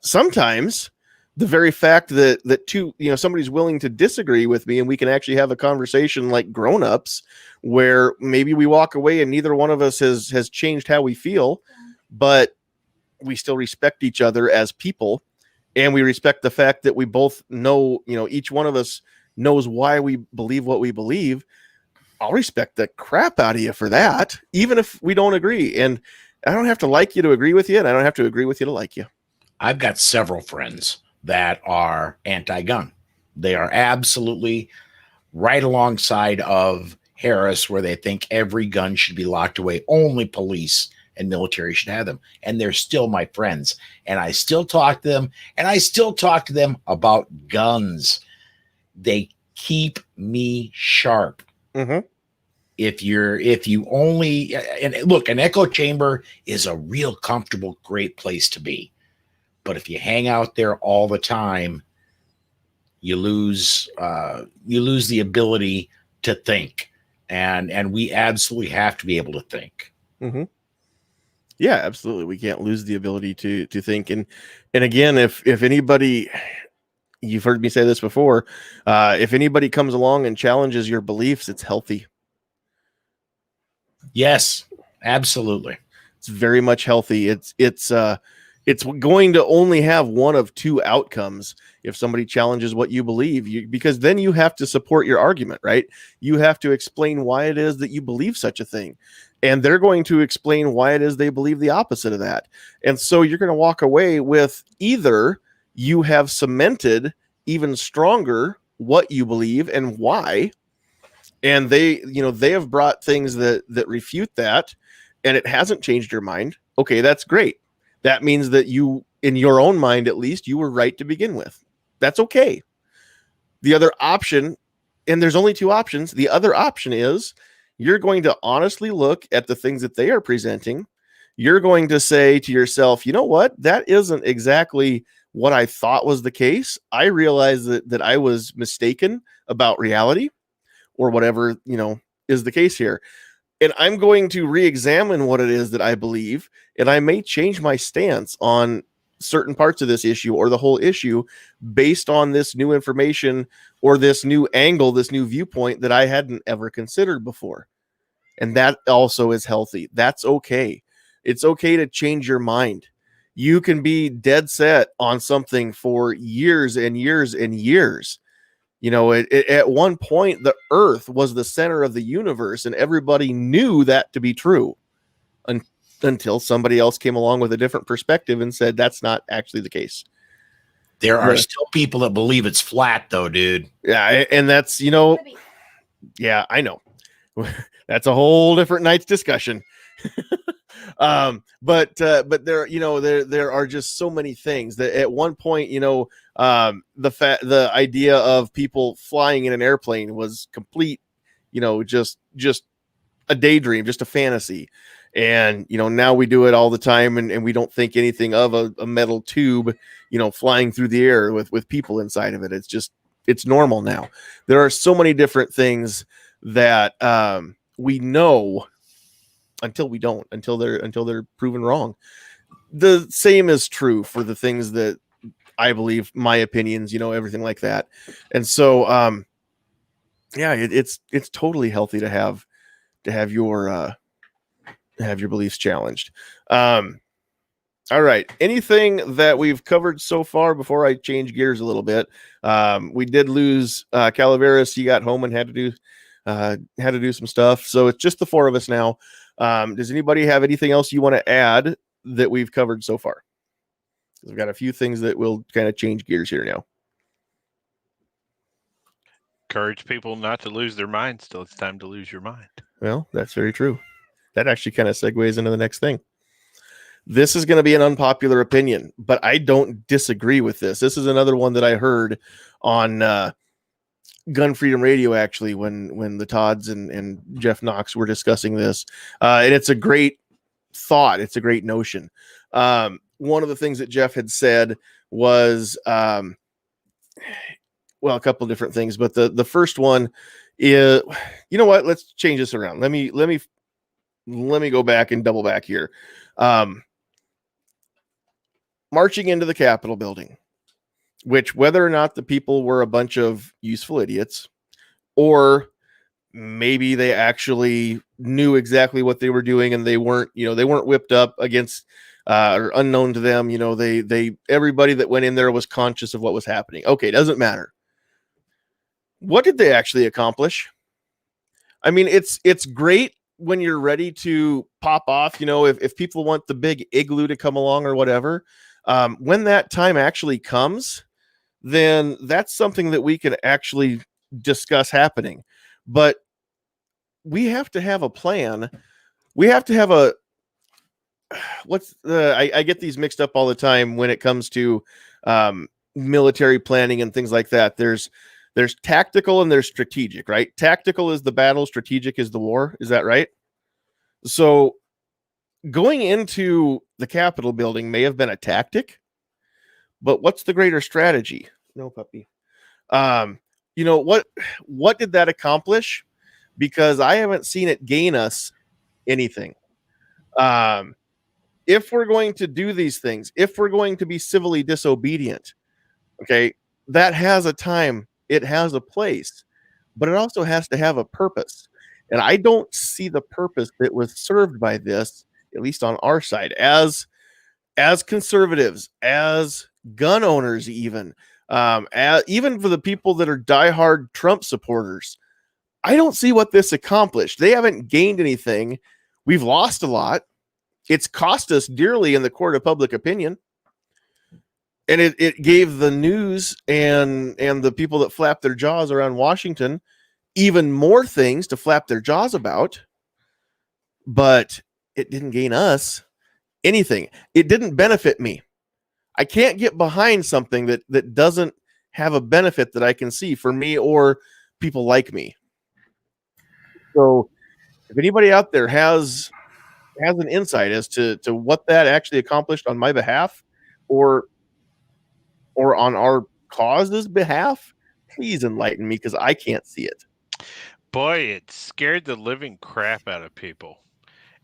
Sometimes the very fact that somebody's willing to disagree with me and we can actually have a conversation like grown-ups where maybe we walk away and neither one of us has changed how we feel, but we still respect each other as people. And we respect the fact that we both know, each one of us knows why we believe what we believe. I'll respect the crap out of you for that, even if we don't agree. And I don't have to like you to agree with you, and I don't have to agree with you to like you. I've got several friends that are anti-gun. They are absolutely right alongside of Harris, where they think every gun should be locked away. Only police and military should have them. And they're still my friends. And I still talk to them, and I still talk to them about guns. They keep me sharp. Mm-hmm. If you only, and look, an echo chamber is a real comfortable, great place to be. But if you hang out there all the time, you lose the ability to think. And we absolutely have to be able to think. Mm-hmm. Yeah, absolutely. We can't lose the ability to think. And again, if anybody, you've heard me say this before, if anybody comes along and challenges your beliefs, it's healthy. Yes, absolutely. It's very much healthy. It's It's going to only have one of two outcomes if somebody challenges what you believe, because then you have to support your argument, right? You have to explain why it is that you believe such a thing. And they're going to explain why it is they believe the opposite of that. And so you're going to walk away with either you have cemented even stronger what you believe and why, and they have brought things that refute that, and it hasn't changed your mind. Okay, that's great. That means that you, in your own mind at least, you were right to begin with. That's okay. The other option, and there's only two options, the other option is you're going to honestly look at the things that they are presenting. You're going to say to yourself, you know what? That isn't exactly what I thought was the case. I realized that I was mistaken about reality, or whatever, is the case here. And I'm going to re-examine what it is that I believe, and I may change my stance on certain parts of this issue or the whole issue based on this new information or this new angle, this new viewpoint that I hadn't ever considered before. And that also is healthy. That's okay. It's okay to change your mind. You can be dead set on something for years and years and years. At one point, the Earth was the center of the universe, and everybody knew that to be true until somebody else came along with a different perspective and said that's not actually the case. There are still people that believe it's flat, though, dude. Yeah, and that's, yeah, I know. That's a whole different night's discussion. But there are just so many things that at one point, the idea of people flying in an airplane was complete, just a daydream, just a fantasy. And, now we do it all the time, and we don't think anything of a metal tube, flying through the air with people inside of it. It's normal now. There are so many different things that we know until we don't, until they're proven wrong. The same is true for the things that I believe, my opinions, everything like that. And so, yeah, it's totally healthy to have your beliefs challenged. All right. Anything that we've covered so far before I change gears a little bit? We did lose Calaveras. He got home and had to do some stuff. So it's just the four of us now. Does anybody have anything else you want to add that we've covered so far? We've got a few things that will kind of change gears here now. Encourage people not to lose their minds till it's time to lose your mind. Well, that's very true. That actually kind of segues into the next thing. This is going to be an unpopular opinion, but I don't disagree with this. This is another one that I heard on Gun Freedom Radio, actually, when the Todds and Jeff Knox were discussing this. And it's a great thought. It's a great notion. One of the things that Jeff had said was, a couple of different things, but the first one is, you know what? Let's change this around. Let me go back and double back here. Marching into the Capitol building, which, whether or not the people were a bunch of useful idiots, or maybe they actually knew exactly what they were doing and they weren't whipped up against or unknown to them. Everybody that went in there was conscious of what was happening. Okay, doesn't matter. What did they actually accomplish? I mean, it's great when you're ready to pop off, if people want the big igloo to come along or whatever. When that time actually comes, then that's something that we can actually discuss happening. But we have to have a plan. We have to have I get these mixed up all the time when it comes to military planning and things like that. There's tactical and there's strategic, right? Tactical is the battle, strategic is the war. Is that right? So going into the Capitol building may have been a tactic, but what's the greater strategy? No, puppy. What did that accomplish? Because I haven't seen it gain us anything. If we're going to do these things, if we're going to be civilly disobedient, okay, that has a time, it has a place, but it also has to have a purpose. And I don't see the purpose that was served by this, at least on our side. As as conservatives, as gun owners, even for the people that are diehard Trump supporters, I don't see what this accomplished. They haven't gained anything. We've lost a lot. It's cost us dearly in the court of public opinion. And it gave the news and the people that flap their jaws around Washington even more things to flap their jaws about. But it didn't gain us anything. It didn't benefit me. I can't get behind something that doesn't have a benefit that I can see for me or people like me. So if anybody out there has an insight as to what that actually accomplished on my behalf or on our cause's behalf, please enlighten me, because I can't see it. Boy, it scared the living crap out of people.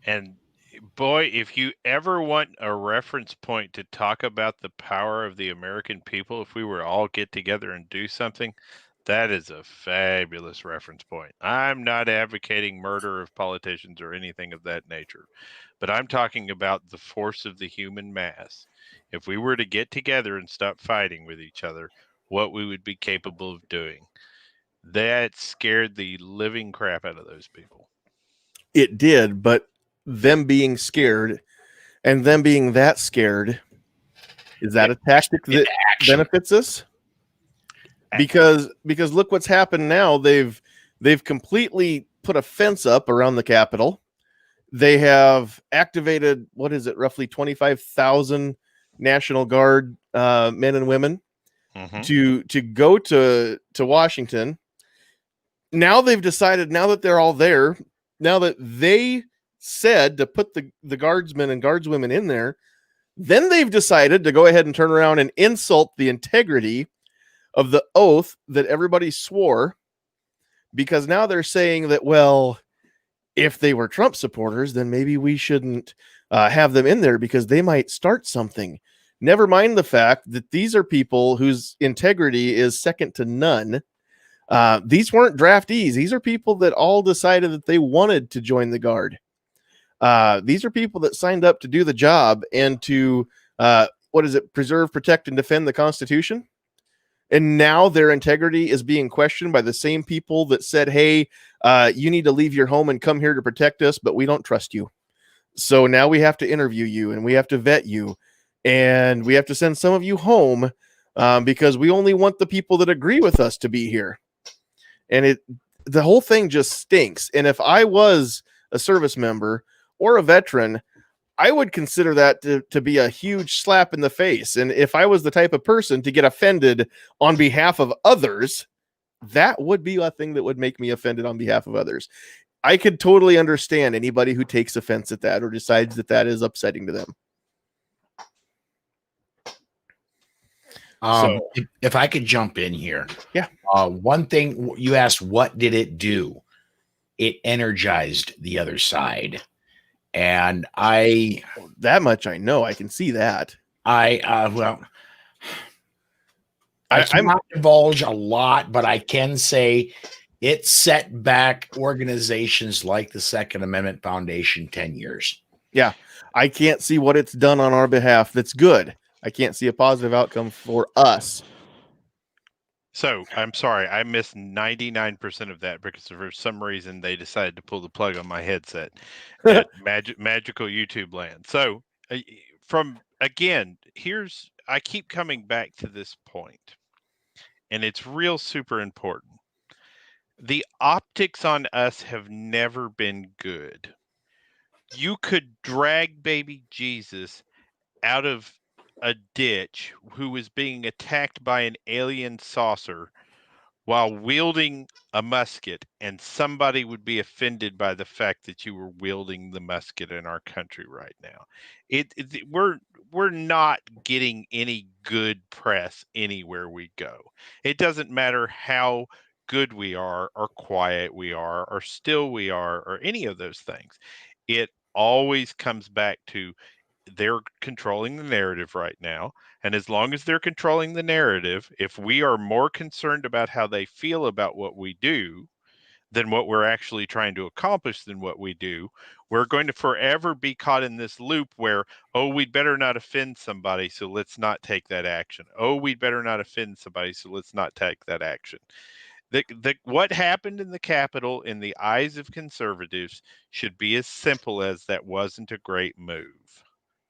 And boy, if you ever want a reference point to talk about the power of the American people, if we were all get together and do something, that is a fabulous reference point. I'm not advocating murder of politicians or anything of that nature, but I'm talking about the force of the human mass. If we were to get together and stop fighting with each other, what we would be capable of doing. That scared the living crap out of those people. It did, but them being scared and them being that scared, is that a tactic that benefits us? Because look what's happened now. They've completely put a fence up around the Capitol. They have activated, what is it, roughly 25,000 National Guard men and women to go to Washington. Now they've decided, now that they're all there, now that they said to put the guardsmen and guardswomen in there, then they've decided to go ahead and turn around and insult the integrity of the oath that everybody swore, because now they're saying that, well, if they were Trump supporters, then maybe we shouldn't have them in there because they might start something. Never mind the fact that these are people whose integrity is second to none. These weren't draftees. These are people that all decided that they wanted to join the Guard. These are people that signed up to do the job and to, preserve, protect, and defend the Constitution. And now their integrity is being questioned by the same people that said, hey, you need to leave your home and come here to protect us, but we don't trust you. So now we have to interview you and we have to vet you and we have to send some of you home because we only want the people that agree with us to be here. And the whole thing just stinks. And if I was a service member or a veteran, I would consider that to be a huge slap in the face. And if I was the type of person to get offended on behalf of others, that would be a thing that would make me offended on behalf of others. I could totally understand anybody who takes offense at that or decides that is upsetting to them. If I could jump in here. Yeah. One thing you asked, what did it do? It energized the other side. And that much I know. I can see that. I cannot divulge a lot, but I can say it set back organizations like the Second Amendment Foundation 10 years. Yeah. I can't see what it's done on our behalf that's good. I can't see a positive outcome for us. So I'm sorry, I missed 99% of that because for some reason they decided to pull the plug on my headset at magical YouTube land. So I keep coming back to this point, and it's real super important. The optics on us have never been good. You could drag baby Jesus out of a ditch who was being attacked by an alien saucer while wielding a musket, and somebody would be offended by the fact that you were wielding the musket in our country right now. We're not getting any good press anywhere we go. It doesn't matter how good we are or quiet we are or still we are or any of those things. It always comes back to they're controlling the narrative right now. And as long as they're controlling the narrative, if we are more concerned about how they feel about what we do than what we're actually trying to accomplish than what we do, We're going to forever be caught in this loop where, oh, we'd better not offend somebody, so let's not take that action. Oh, we'd better not offend somebody, so let's not take that action. What happened in the Capitol in the eyes of conservatives should be as simple as that wasn't a great move.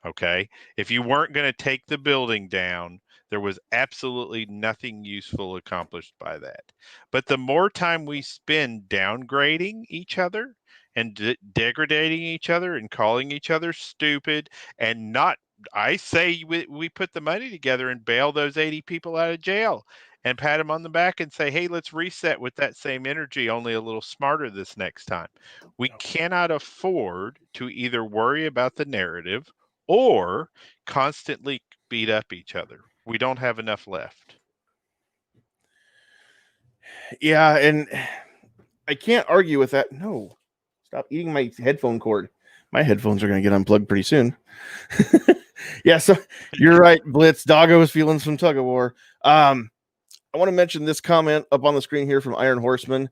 Okay? If you weren't going to take the building down, there was absolutely nothing useful accomplished by that. But the more time we spend downgrading each other and degrading each other and calling each other stupid and not, I say we put the money together and bail those 80 people out of jail and pat them on the back and say, hey, let's reset with that same energy, only a little smarter this next time. We cannot afford to either worry about the narrative or constantly beat up each other. We don't have enough left. Yeah, and I can't argue with that. No, stop eating my headphone cord. My headphones are going to get unplugged pretty soon. Yeah, so you're right, Blitz. Doggo is feeling some tug of war. I want to mention this comment up on the screen here from Iron Horseman.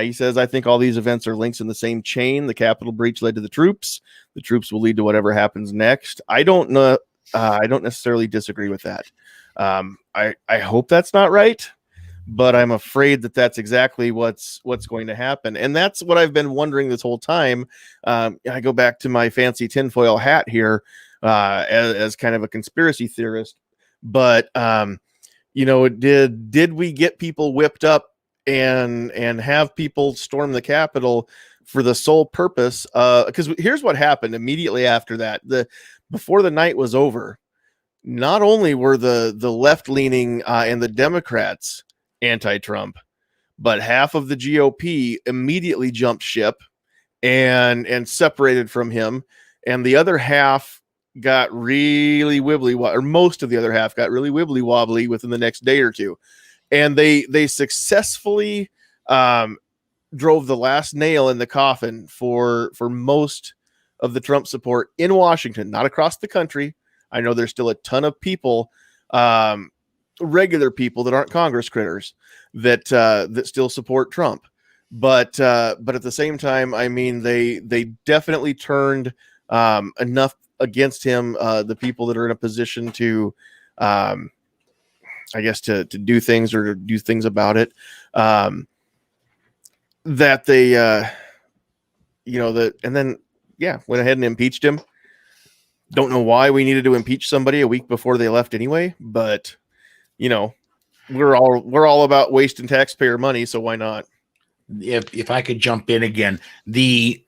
He says, I think all these events are links in the same chain. The Capitol breach led to the troops. The troops will lead to whatever happens next. I don't know. I don't necessarily disagree with that. I hope that's not right, but I'm afraid that that's exactly what's going to happen. And that's what I've been wondering this whole time. I go back to my fancy tinfoil hat here as kind of a conspiracy theorist. But, did we get people whipped up and have people storm the Capitol for the sole purpose? Because here's what happened immediately after that. Before the night was over, not only were the left-leaning and the Democrats anti-Trump, but half of the GOP immediately jumped ship and separated from him, and the other half got really wibbly, or most of the other half got really wibbly wobbly within the next day or two, and they successfully drove the last nail in the coffin for most of the Trump support in Washington, not across the country. I know there's still a ton of people, regular people that aren't Congress critters that still support Trump, but at the same time, I mean, they definitely turned enough against him, the people that are in a position to, I guess, to do things or to do things about it, that they, and then, went ahead and impeached him. Don't know why we needed to impeach somebody a week before they left anyway, but we're all about wasting taxpayer money, so why not? If I could jump in again, the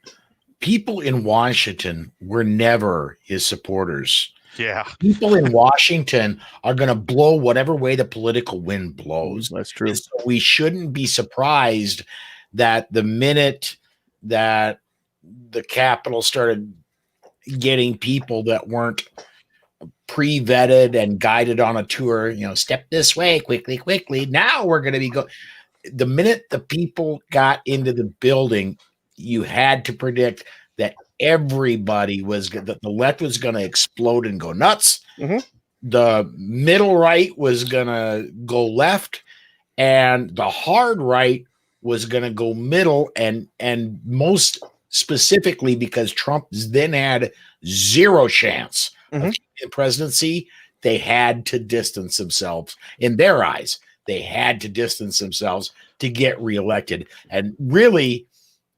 people in Washington were never his supporters. Yeah. People in Washington are going to blow whatever way the political wind blows. That's true. So we shouldn't be surprised that the minute that the Capitol started getting people that weren't pre-vetted and guided on a tour, step this way quickly. Now we're going to be the minute the people got into the building, you had to predict that everybody that the left was going to explode and go nuts. Mm-hmm. The middle right was going to go left, and the hard right was going to go middle, and most specifically because Trump then had zero chance of the presidency, they had to distance themselves. In their eyes, they had to distance themselves to get reelected. And really,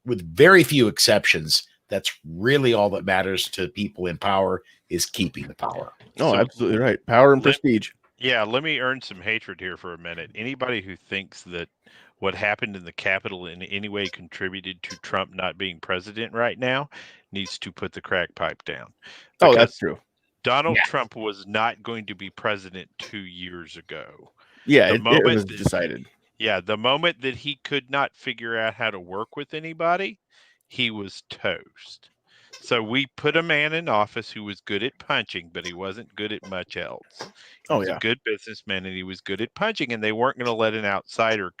with very few exceptions, that's really all that matters to people in power, is keeping the power. No, absolutely right. Power and prestige. Yeah, let me earn some hatred here for a minute. Anybody who thinks that what happened in the Capitol in any way contributed to Trump not being president right now needs to put the crack pipe down. Oh, that's true. Donald Trump was not going to be president 2 years ago. Yeah, it was decided. Yeah, the moment that he could not figure out how to work with anybody, he was toast. So we put a man in office who was good at punching, but he wasn't good at much else. He was a good businessman, and he was good at punching, and they weren't going to let an outsider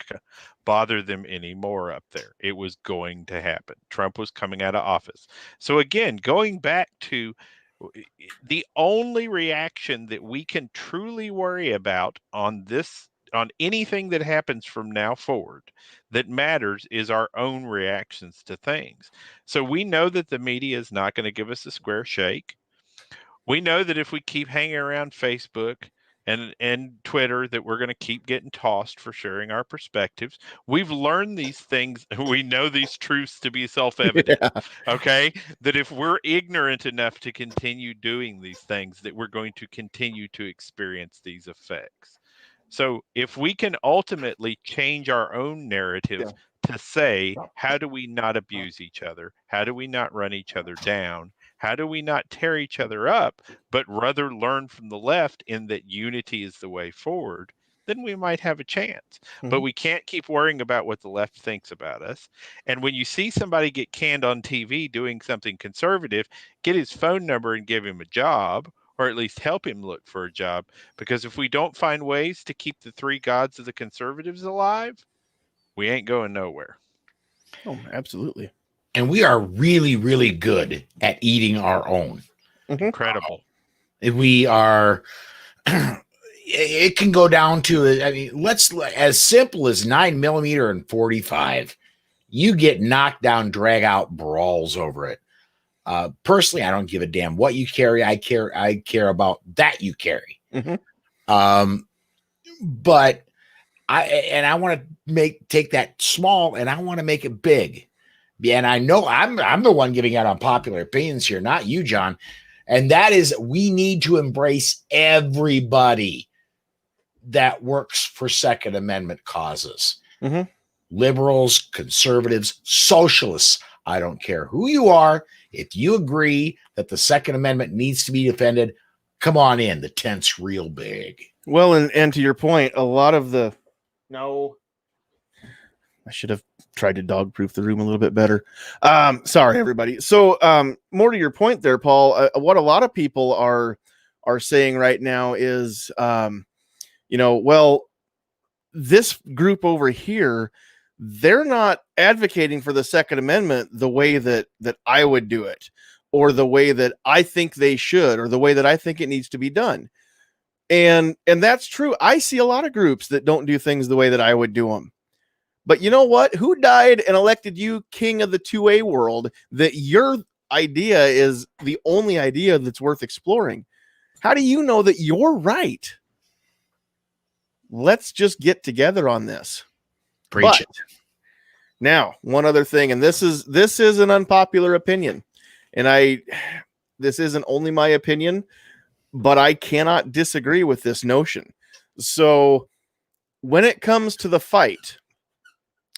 bother them anymore up there. It was going to happen. Trump was coming out of office. So again, going back to the only reaction that we can truly worry about on this on anything that happens from now forward, that matters is our own reactions to things. So we know that the media is not going to give us a square shake. We know that if we keep hanging around Facebook and Twitter, that we're going to keep getting tossed for sharing our perspectives. We've learned these things. We know these truths to be self-evident. Yeah. Okay, that if we're ignorant enough to continue doing these things, that we're going to continue to experience these effects. So if we can ultimately change our own narrative to say, how do we not abuse each other? How do we not run each other down? How do we not tear each other up, but rather learn from the left in that unity is the way forward? Then we might have a chance. But we can't keep worrying about what the left thinks about us. And when you see somebody get canned on TV doing something conservative, get his phone number and give him a job, or at least help him look for a job. Because if we don't find ways to keep the three gods of the conservatives alive, we ain't going nowhere. Oh, absolutely. And we are really, really good at eating our own. Incredible. We are, it can go down to, I mean, as simple as 9mm and 45, you get knocked down, drag out brawls over it. Personally, I don't give a damn what you carry. I care about that you carry. But I want to take that small and I want to make it big. And I know I'm the one giving out unpopular opinions here, not you, John. And that is, we need to embrace everybody that works for Second Amendment causes. Liberals, conservatives, socialists. I don't care who you are. If you agree that the Second Amendment needs to be defended, come on in. The tent's real big. Well, and to your point, a lot of the I should have tried to dog-proof the room a little bit better. Sorry, everybody. So, more to your point there, Paul. What a lot of people are saying right now is, well, this group over here, they're not advocating for the Second Amendment the way that I would do it, or the way that I think they should, or the way that I think it needs to be done. And that's true. I see a lot of groups that don't do things the way that I would do them. But you know what? Who died and elected you king of the 2A world that your idea is the only idea that's worth exploring? How do you know that you're right? Let's just get together on this. Preach it. Now, one other thing, and this is an unpopular opinion, and this isn't only my opinion, but I cannot disagree with this notion. So when it comes to the fight,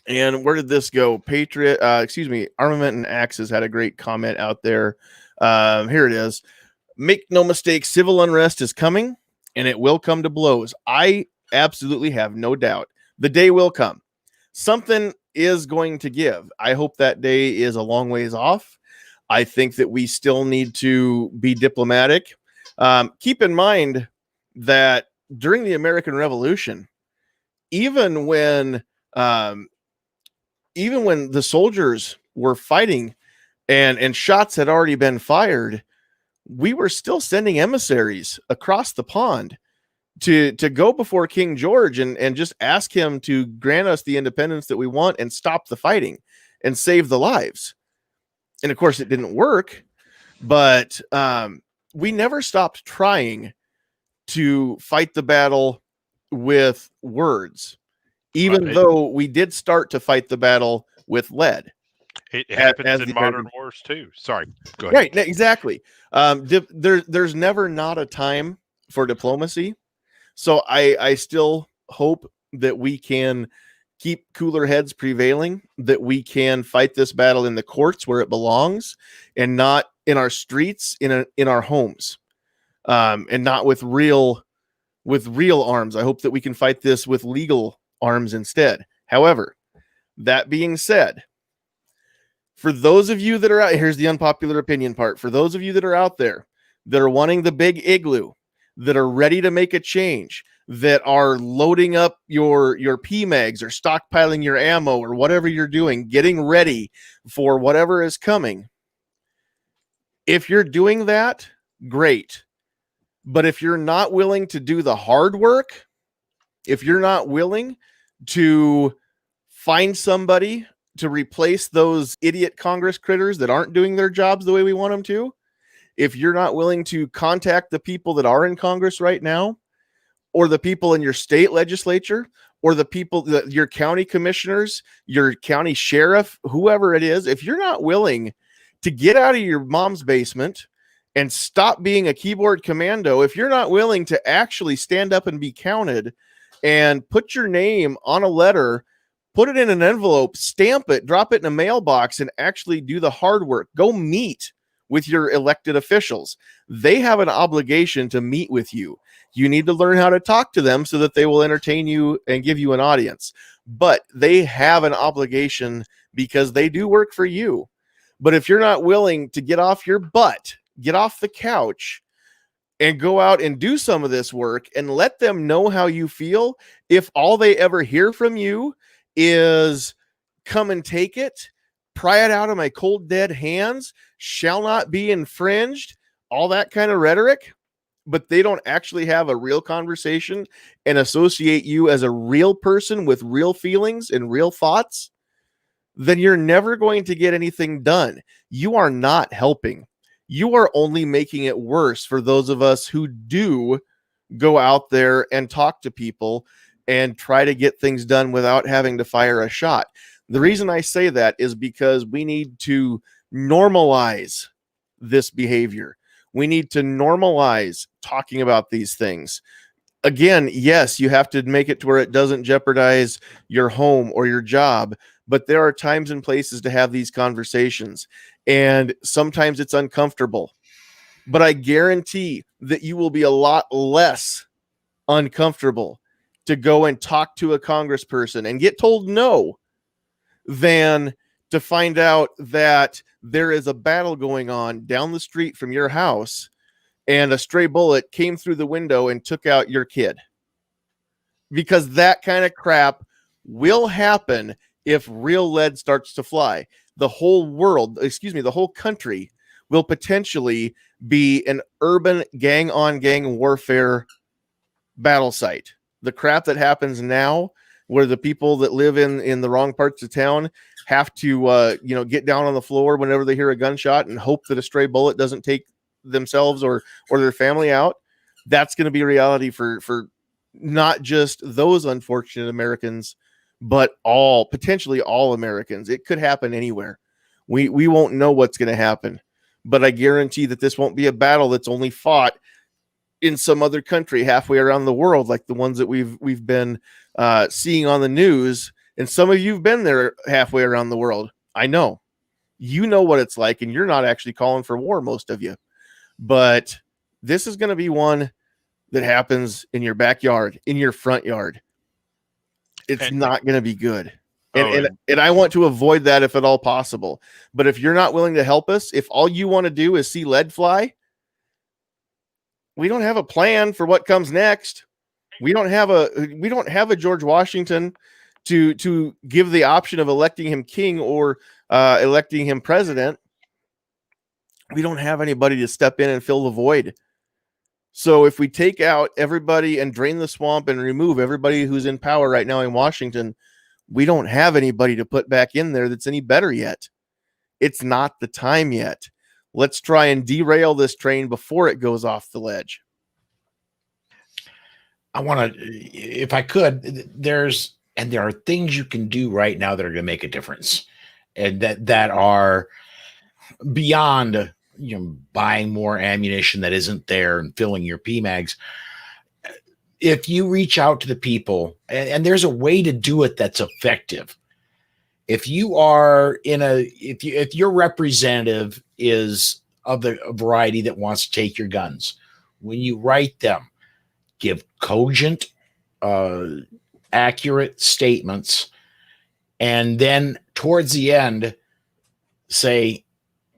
and where did this go? Armament and Axes had a great comment out there. Here it is. Make no mistake, civil unrest is coming, and it will come to blows. I absolutely have no doubt. The day will come. Something is going to give. I hope that day is a long ways off. I think that we still need to be diplomatic. Keep in mind that during the American Revolution, even when the soldiers were fighting and shots had already been fired, we were still sending emissaries across the pond to go before King George and just ask him to grant us the independence that we want and stop the fighting and save the lives. And of course it didn't work, but we never stopped trying to fight the battle with words, even though we did start to fight the battle with lead. It happens in modern wars too. Sorry, go ahead. Right, exactly. There's never not a time for diplomacy. So I still hope that we can keep cooler heads prevailing, that we can fight this battle in the courts where it belongs, and not in our streets, in our homes, and not with real arms. I hope that we can fight this with legal arms instead. However, that being said, for those of you that are out, here's the unpopular opinion part. For those of you that are out there that are wanting the big igloo, that are ready to make a change, that are loading up your PMags or stockpiling your ammo or whatever you're doing, getting ready for whatever is coming. If you're doing that, great. But if you're not willing to do the hard work, if you're not willing to find somebody to replace those idiot Congress critters that aren't doing their jobs the way we want them to, if you're not willing to contact the people that are in Congress right now, or the people in your state legislature, or the people, your county commissioners, your county sheriff, whoever it is, if you're not willing to get out of your mom's basement and stop being a keyboard commando, if you're not willing to actually stand up and be counted and put your name on a letter, put it in an envelope, stamp it, drop it in a mailbox, and actually do the hard work, go meet with your elected officials. They have an obligation to meet with you. You need to learn how to talk to them so that they will entertain you and give you an audience. But they have an obligation because they do work for you. But if you're not willing to get off your butt, get off the couch, and go out and do some of this work and let them know how you feel, if all they ever hear from you is come and take it, pry it out of my cold dead hands, shall not be infringed, all that kind of rhetoric, but they don't actually have a real conversation and associate you as a real person with real feelings and real thoughts, then you're never going to get anything done. You are not helping. You are only making it worse for those of us who do go out there and talk to people and try to get things done without having to fire a shot. The reason I say that is because we need to normalize this behavior. We need to normalize talking about these things. Again, yes, you have to make it to where it doesn't jeopardize your home or your job, but there are times and places to have these conversations, and sometimes it's uncomfortable. But I guarantee that you will be a lot less uncomfortable to go and talk to a congressperson and get told no than to find out that there is a battle going on down the street from your house and a stray bullet came through the window and took out your kid. Because that kind of crap will happen if real lead starts to fly. The whole world, the whole country will potentially be an urban gang-on-gang warfare battle site. The crap that happens now, where the people that live in the wrong parts of town have to get down on the floor whenever they hear a gunshot and hope that a stray bullet doesn't take themselves or their family out. That's going to be reality for not just those unfortunate Americans, but potentially all Americans. It could happen anywhere. We won't know what's going to happen, but I guarantee that this won't be a battle that's only fought in some other country halfway around the world, like the ones that we've been seeing on the news. And some of you've been there halfway around the world. I know. You know what it's like, and you're not actually calling for war, most of you. But this is going to be one that happens in your backyard, in your front yard. It's not going to be good. And I want to avoid that if at all possible. But if you're not willing to help us, if all you want to do is see lead fly, we don't have a plan for what comes next. We don't have a George Washington to give the option of electing him king or electing him president. We don't have anybody to step in and fill the void. So if we take out everybody and drain the swamp and remove everybody who's in power right now in Washington, we don't have anybody to put back in there that's any better yet. It's not the time yet. Let's try and derail this train before it goes off the ledge. I want to, if I could, there are things you can do right now that are going to make a difference, and that are beyond buying more ammunition that isn't there and filling your PMags. If you reach out to the people, and there's a way to do it that's effective. If you are if your representative is of the variety that wants to take your guns, when you write them, give cogent, accurate statements, and then towards the end say,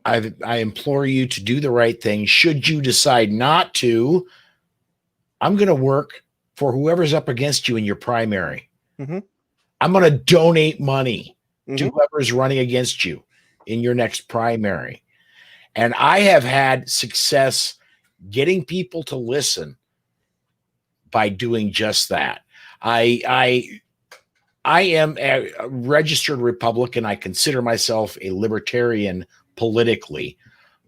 I implore you to do the right thing. Should you decide not to, I'm going to work for whoever's up against you in your primary. Mm-hmm. I'm going to donate money Mm-hmm. to whoever's running against you in your next primary. And I have had success getting people to listen by doing just that. I am a registered Republican. I consider myself a libertarian politically,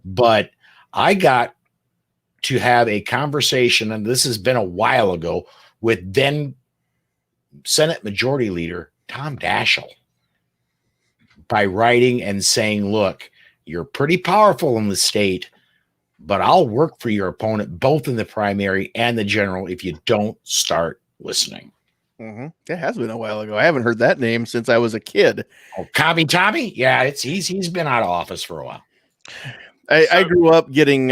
but I got to have a conversation, and this has been a while ago, with then Senate Majority Leader Tom Daschle by writing and saying, look, you're pretty powerful in the state, but I'll work for your opponent both in the primary and the general if you don't start listening. Mm-hmm. It has been a while ago. I haven't heard that name since I was a kid. Oh, Commie Tommy? Yeah, he's been out of office for a while. I grew up getting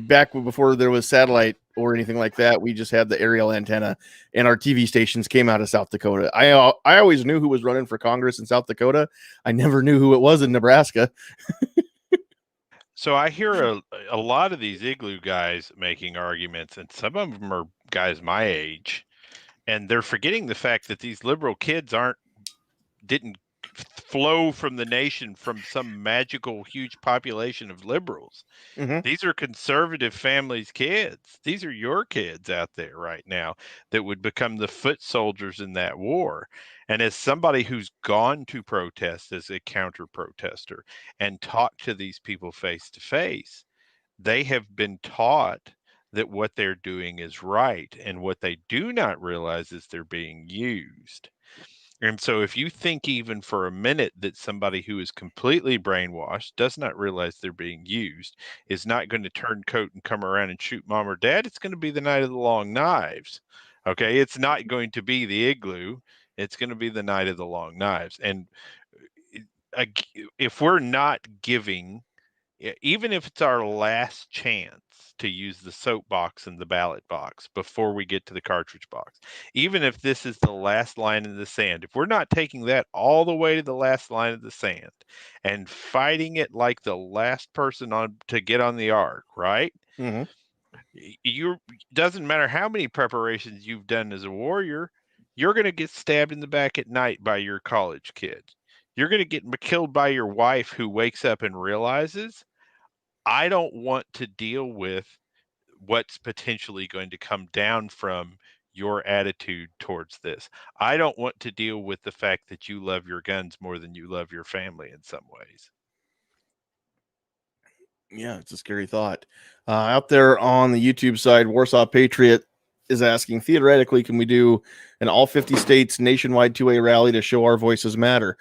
back before there was satellite or anything like that. We just had the aerial antenna, and our TV stations came out of South Dakota. I always knew who was running for Congress in South Dakota. I never knew who it was in Nebraska. So I hear a lot of these igloo guys making arguments, and some of them are guys my age, and they're forgetting the fact that these liberal kids didn't flow from the nation from some magical huge population of liberals. Mm-hmm. These are conservative families' kids. These are your kids out there right now that would become the foot soldiers in that war. And as somebody who's gone to protest as a counter protester and talked to these people face to face, they have been taught that what they're doing is right, and what they do not realize is they're being used. And so if you think even for a minute that somebody who is completely brainwashed, does not realize they're being used, is not going to turn coat and come around and shoot mom or dad, it's going to be the night of the long knives. Okay, it's not going to be the igloo. It's going to be the night of the long knives. And if we're not giving, even if it's our last chance to use the soapbox and the ballot box before we get to the cartridge box, even if this is the last line in the sand, if we're not taking that all the way to the last line of the sand and fighting it like the last person on to get on the ark, right? Mm-hmm. Doesn't matter how many preparations you've done as a warrior, you're going to get stabbed in the back at night by your college kid. You're going to get killed by your wife, who wakes up and realizes, I don't want to deal with what's potentially going to come down from your attitude towards this. I don't want to deal with the fact that you love your guns more than you love your family in some ways. Yeah, it's a scary thought. Out there on the YouTube side, Warsaw Patriot is asking, theoretically, can we do an all 50 states nationwide 2A rally to show our voices matter?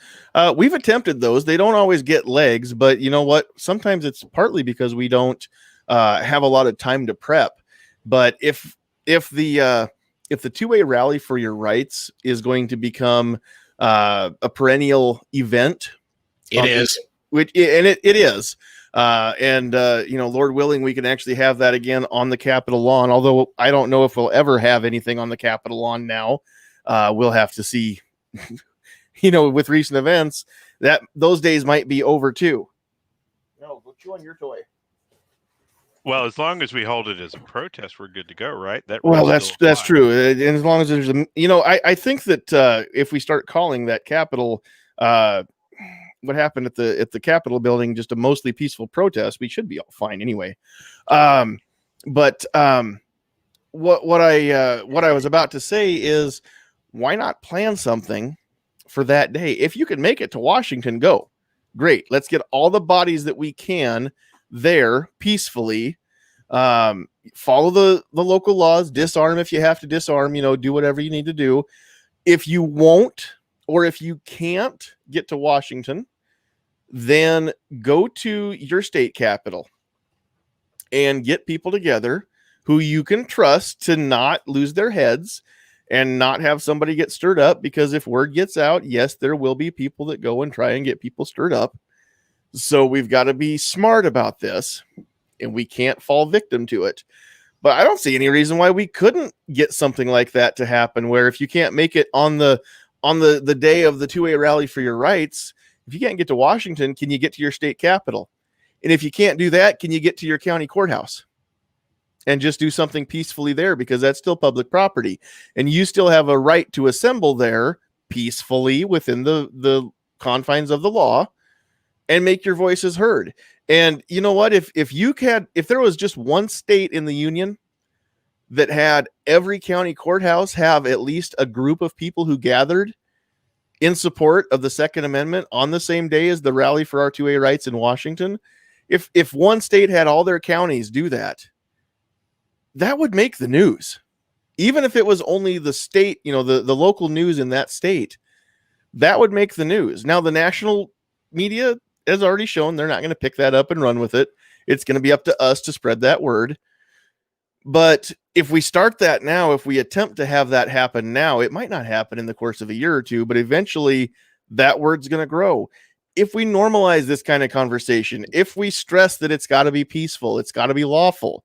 We've attempted those. They don't always get legs, but you know what? Sometimes it's partly because we don't have a lot of time to prep. But if the 2A rally for your rights is going to become a perennial event, It is. It is. Lord willing, we can actually have that again on the Capitol lawn. Although I don't know if we'll ever have anything on the Capitol lawn now. We'll have to see, with recent events, that those days might be over too. No, go chew on your toy. Well, as long as we hold it as a protest, we're good to go, right? That's true. And as long as there's I think that if we start calling that Capitol, what happened at the Capitol building just a mostly peaceful protest, we should be all fine anyway. What I was about to say is, why not plan something for that day? If you can make it to Washington, go. Great. Let's get all the bodies that we can there peacefully. Follow the local laws, disarm if you have to disarm, do whatever you need to do. If you won't, or if you can't get to Washington, then go to your state capital and get people together who you can trust to not lose their heads and not have somebody get stirred up. Because if word gets out, yes, there will be people that go and try and get people stirred up. So we've got to be smart about this, and we can't fall victim to it. But I don't see any reason why we couldn't get something like that to happen, where if you can't make it on the day of the 2A rally for your rights, if you can't get to Washington, can you get to your state capital? And if you can't do that, can you get to your county courthouse and just do something peacefully there? Because that's still public property, and you still have a right to assemble there peacefully within the confines of the law and make your voices heard. And you know what? If there was just one state in the union that had every county courthouse have at least a group of people who gathered in support of the Second Amendment on the same day as the rally for our 2A rights in Washington. If one state had all their counties do that, that would make the news. Even if it was only the state, the local news in that state, that would make the news. Now, the national media has already shown they're not going to pick that up and run with it. It's going to be up to us to spread that word. But if we start that now, if we attempt to have that happen now, it might not happen in the course of a year or two, but eventually that word's going to grow. If we normalize this kind of conversation, if we stress that it's got to be peaceful, it's got to be lawful,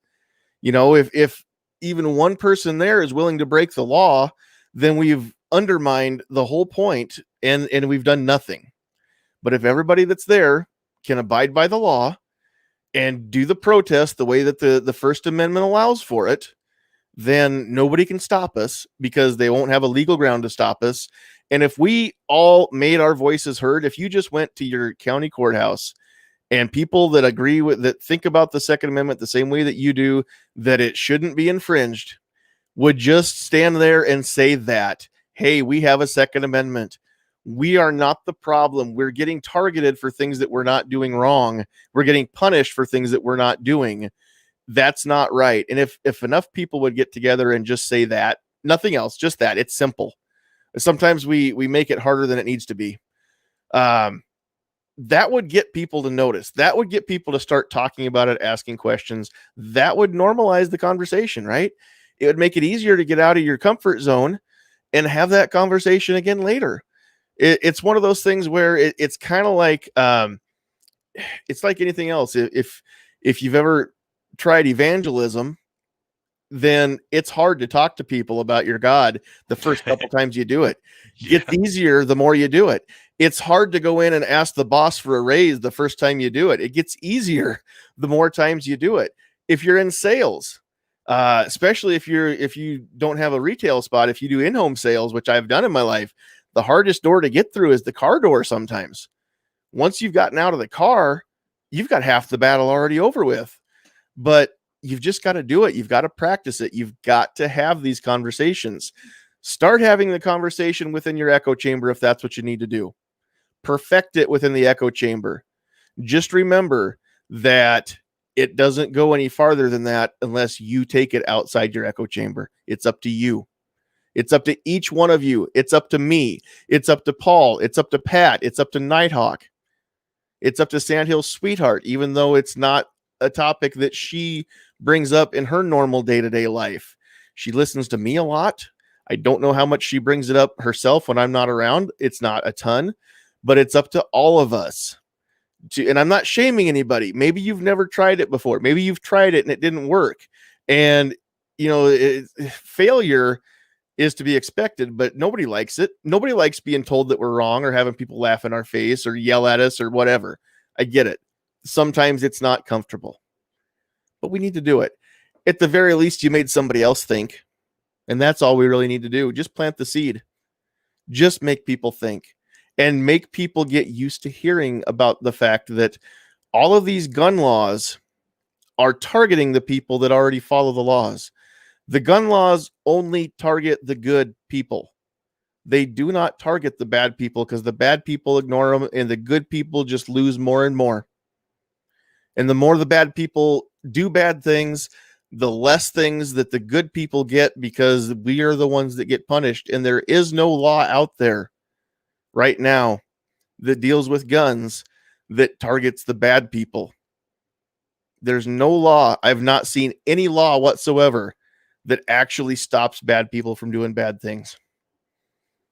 if even one person there is willing to break the law, then we've undermined the whole point and we've done nothing. But if everybody that's there can abide by the law and do the protest the way that the First Amendment allows for it, then nobody can stop us because they won't have a legal ground to stop us. And if we all made our voices heard, if you just went to your county courthouse and people that agree with that, think about the Second Amendment the same way that you do, that it shouldn't be infringed, would just stand there and say that, hey, we have a Second Amendment. We are not the problem. We're getting targeted for things that we're not doing wrong. We're getting punished for things that we're not doing. That's not right. And if enough people would get together and just say that, nothing else, just that, it's simple. Sometimes we make it harder than it needs to be. That would get people to notice. That would get people to start talking about it, asking questions. That would normalize the conversation, right? It would make it easier to get out of your comfort zone and have that conversation again later. It's one of those things where it's kind of like, it's like anything else. If you've ever tried evangelism, then it's hard to talk to people about your God the first couple times you do it. Yeah. It's easier the more you do it. It's hard to go in and ask the boss for a raise the first time you do it. It gets easier the more times you do it. If you're in sales, especially if you don't have a retail spot, if you do in-home sales, which I've done in my life, the hardest door to get through is the car door sometimes. Once you've gotten out of the car, you've got half the battle already over with. But you've just got to do it. You've got to practice it. You've got to have these conversations. Start having the conversation within your echo chamber if that's what you need to do. Perfect it within the echo chamber. Just remember that it doesn't go any farther than that unless you take it outside your echo chamber. It's up to you. It's up to each one of you. It's up to me. It's up to Paul. It's up to Pat. It's up to Nighthawk. It's up to Sandhills' sweetheart, even though it's not a topic that she brings up in her normal day-to-day life. She listens to me a lot. I don't know how much she brings it up herself when I'm not around. It's not a ton, but it's up to all of us. And I'm not shaming anybody. Maybe you've never tried it before. Maybe you've tried it and it didn't work. And, failure is to be expected, but nobody likes it. Nobody likes being told that we're wrong or having people laugh in our face or yell at us or whatever. I get it. Sometimes it's not comfortable, but we need to do it. At the very least, you made somebody else think, and that's all we really need to do. Just plant the seed. Just make people think and make people get used to hearing about the fact that all of these gun laws are targeting the people that already follow the laws. The gun laws only target the good people. They do not target the bad people because the bad people ignore them and the good people just lose more and more. And the more the bad people do bad things, the less things that the good people get because we are the ones that get punished. And there is no law out there right now that deals with guns that targets the bad people. There's no law. I've not seen any law whatsoever that actually stops bad people from doing bad things.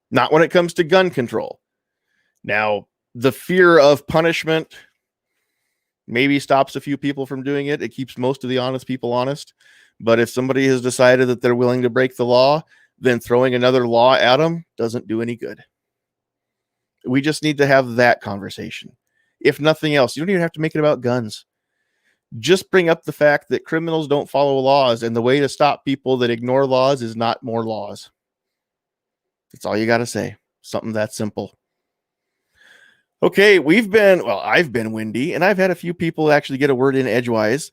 Not when it comes to gun control. Now, the fear of punishment maybe stops a few people from doing it. It keeps most of the honest people honest. But if somebody has decided that they're willing to break the law, then throwing another law at them doesn't do any good. We just need to have that conversation. If nothing else, you don't even have to make it about guns. Just bring up the fact that criminals don't follow laws, and the way to stop people that ignore laws is not more laws. That's all you got to say. Something that simple. Okay, I've been windy, and I've had a few people actually get a word in edgewise.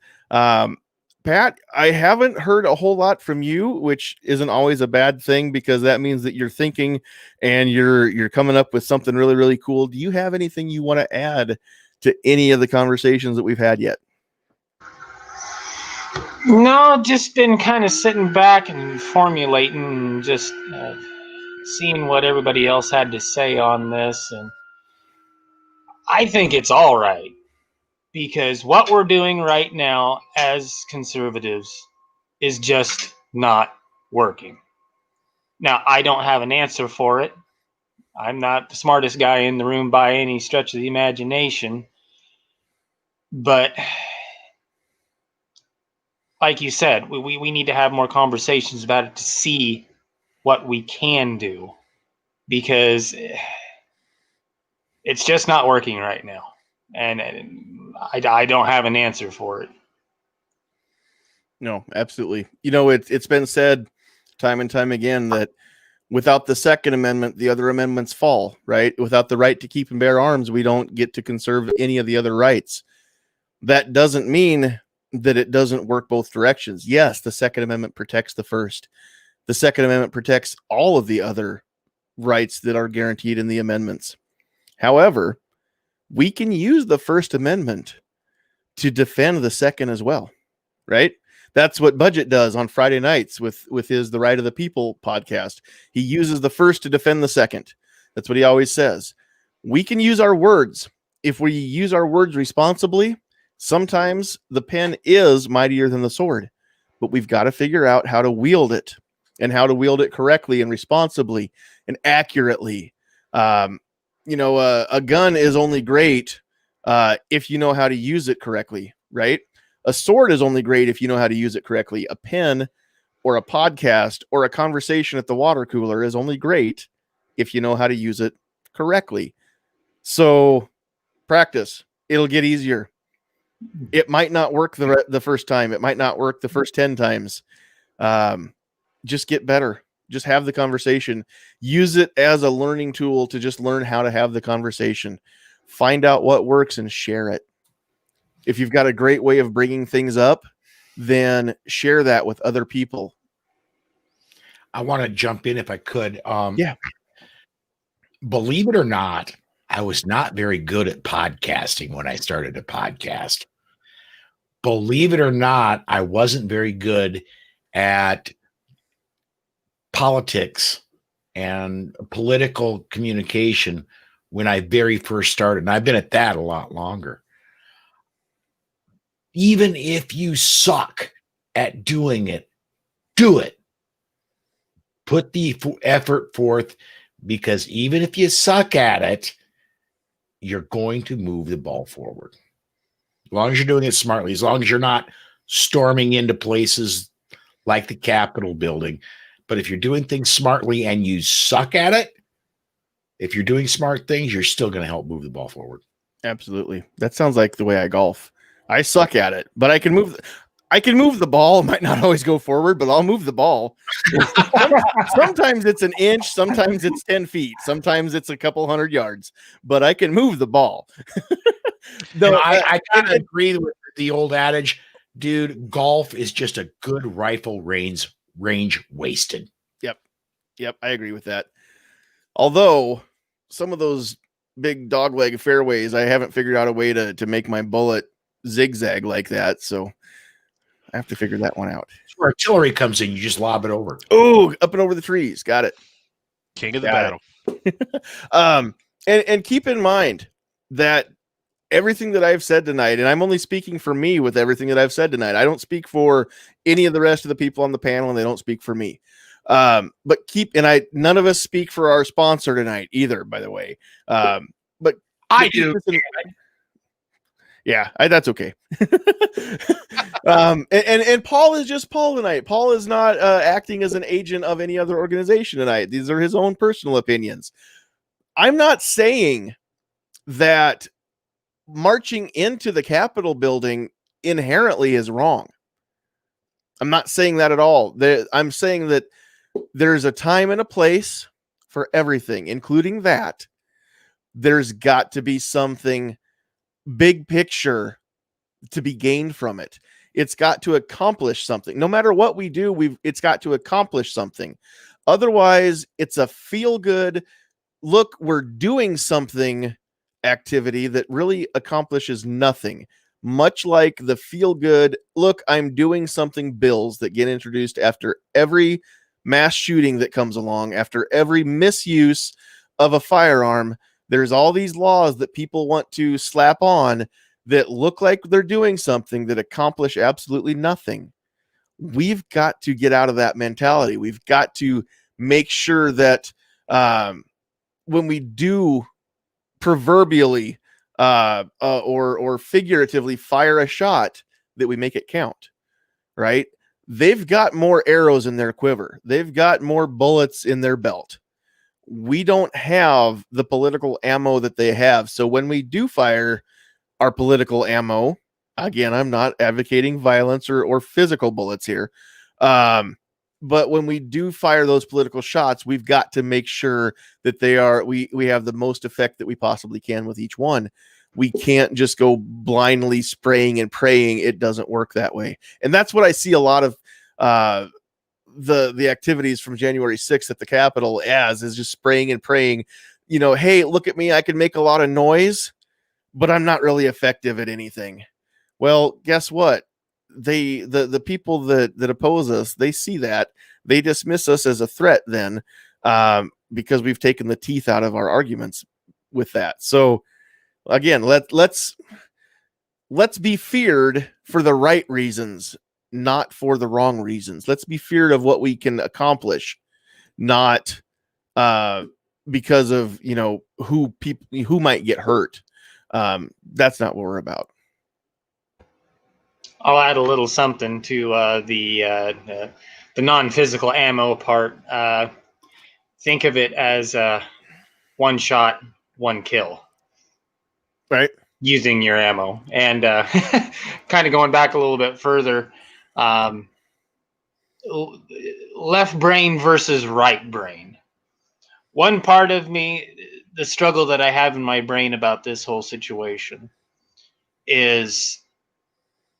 Pat, I haven't heard a whole lot from you, which isn't always a bad thing because that means that you're thinking and you're coming up with something really, really cool. Do you have anything you want to add to any of the conversations that we've had yet? No, just been kind of sitting back and formulating and just seeing what everybody else had to say on this. And I think it's all right because what we're doing right now as conservatives is just not working. Now, I don't have an answer for it. I'm not the smartest guy in the room by any stretch of the imagination. But like you said, we need to have more conversations about it to see what we can do, because it's just not working right now. And I don't have an answer for it. No, absolutely. You know, it's been said time and time again that without the Second Amendment, the other amendments fall, right? Without the right to keep and bear arms, we don't get to conserve any of the other rights. That doesn't mean that it doesn't work both directions. Yes, the Second Amendment protects the first. The Second Amendment protects all of the other rights that are guaranteed in the amendments. However, we can use the First Amendment to defend the Second as well, right? That's what Budget does on Friday nights with his The Right of the People podcast. He uses the first to defend the second. That's what he always says. We can use our words. If we use our words responsibly, sometimes the pen is mightier than the sword, but we've got to figure out how to wield it and how to wield it correctly and responsibly and accurately. A gun is only great if you know how to use it correctly, right? A sword is only great if you know how to use it correctly. A pen or a podcast or a conversation at the water cooler is only great if you know how to use it correctly. So practice. It'll get easier. It might not work the first time. It might not work the first 10 times. Just get better. Just have the conversation. Use it as a learning tool to just learn how to have the conversation. Find out what works and share it. If you've got a great way of bringing things up, then share that with other people. I want to jump in if I could. Yeah. Believe it or not, I was not very good at podcasting when I started a podcast. Believe it or not, I wasn't very good at politics and political communication when I very first started. And I've been at that a lot longer. Even if you suck at doing it, do it. Put the effort forth, because even if you suck at it, you're going to move the ball forward. As long as you're doing it smartly, as long as you're not storming into places like the Capitol building. But if you're doing things smartly and you suck at it, if you're doing smart things, you're still going to help move the ball forward. Absolutely. That sounds like the way I golf. I suck at it, but I can move the ball. It might not always go forward, but I'll move the ball. Sometimes it's an inch, sometimes it's 10 feet, sometimes it's a couple hundred yards, but I can move the ball. No, I kind of agree with the old adage, dude. Golf is just a good rifle range wasted. Yep, I agree with that. Although some of those big dogleg fairways, I haven't figured out a way to make my bullet zigzag like that, so I have to figure that one out. Where artillery comes in, you just lob it over. Oh, up and over the trees. Got it. King of the battle. And keep in mind that everything that I've said tonight, and I'm only speaking for me with everything that I've said tonight. I don't speak for any of the rest of the people on the panel, and they don't speak for me. But none of us speak for our sponsor tonight either, by the way. But I do. Yeah, that's okay. And Paul is just Paul tonight. Paul is not acting as an agent of any other organization tonight. These are his own personal opinions. I'm not saying that marching into the Capitol building inherently is wrong. I'm not saying that at all. I'm saying that there's a time and a place for everything, including that. There's got to be something big picture to be gained from it. It's got to accomplish something. No matter what we do, it's got to accomplish something. Otherwise, it's a feel good, look, we're doing something activity that really accomplishes nothing. Much like the feel good, look, I'm doing something bills that get introduced after every mass shooting that comes along, after every misuse of a firearm. There's all these laws that people want to slap on that look like they're doing something that accomplish absolutely nothing. We've got to get out of that mentality. We've got to make sure that when we do proverbially or figuratively fire a shot, that we make it count, right? They've got more arrows in their quiver. They've got more bullets in their belt. We don't have the political ammo that they have. So when we do fire our political ammo, again, I'm not advocating violence or physical bullets here. But when we do fire those political shots, we've got to make sure that we have the most effect that we possibly can with each one. We can't just go blindly spraying and praying. It doesn't work that way. And that's what I see a lot of the activities from January 6th at the Capitol is just spraying and praying. Hey, look at me. I can make a lot of noise, but I'm not really effective at anything. Well, guess what? The people that oppose us, they see that. They dismiss us as a threat then, because we've taken the teeth out of our arguments with that. So again, let's be feared for the right reasons, not for the wrong reasons. Let's be feared of what we can accomplish, not because of who might get hurt. That's not what we're about. I'll add a little something to the non-physical ammo part. Think of it as one shot, one kill. Right. Using your ammo. And kind of going back a little bit further, left brain versus right brain. One part of me, the struggle that I have in my brain about this whole situation is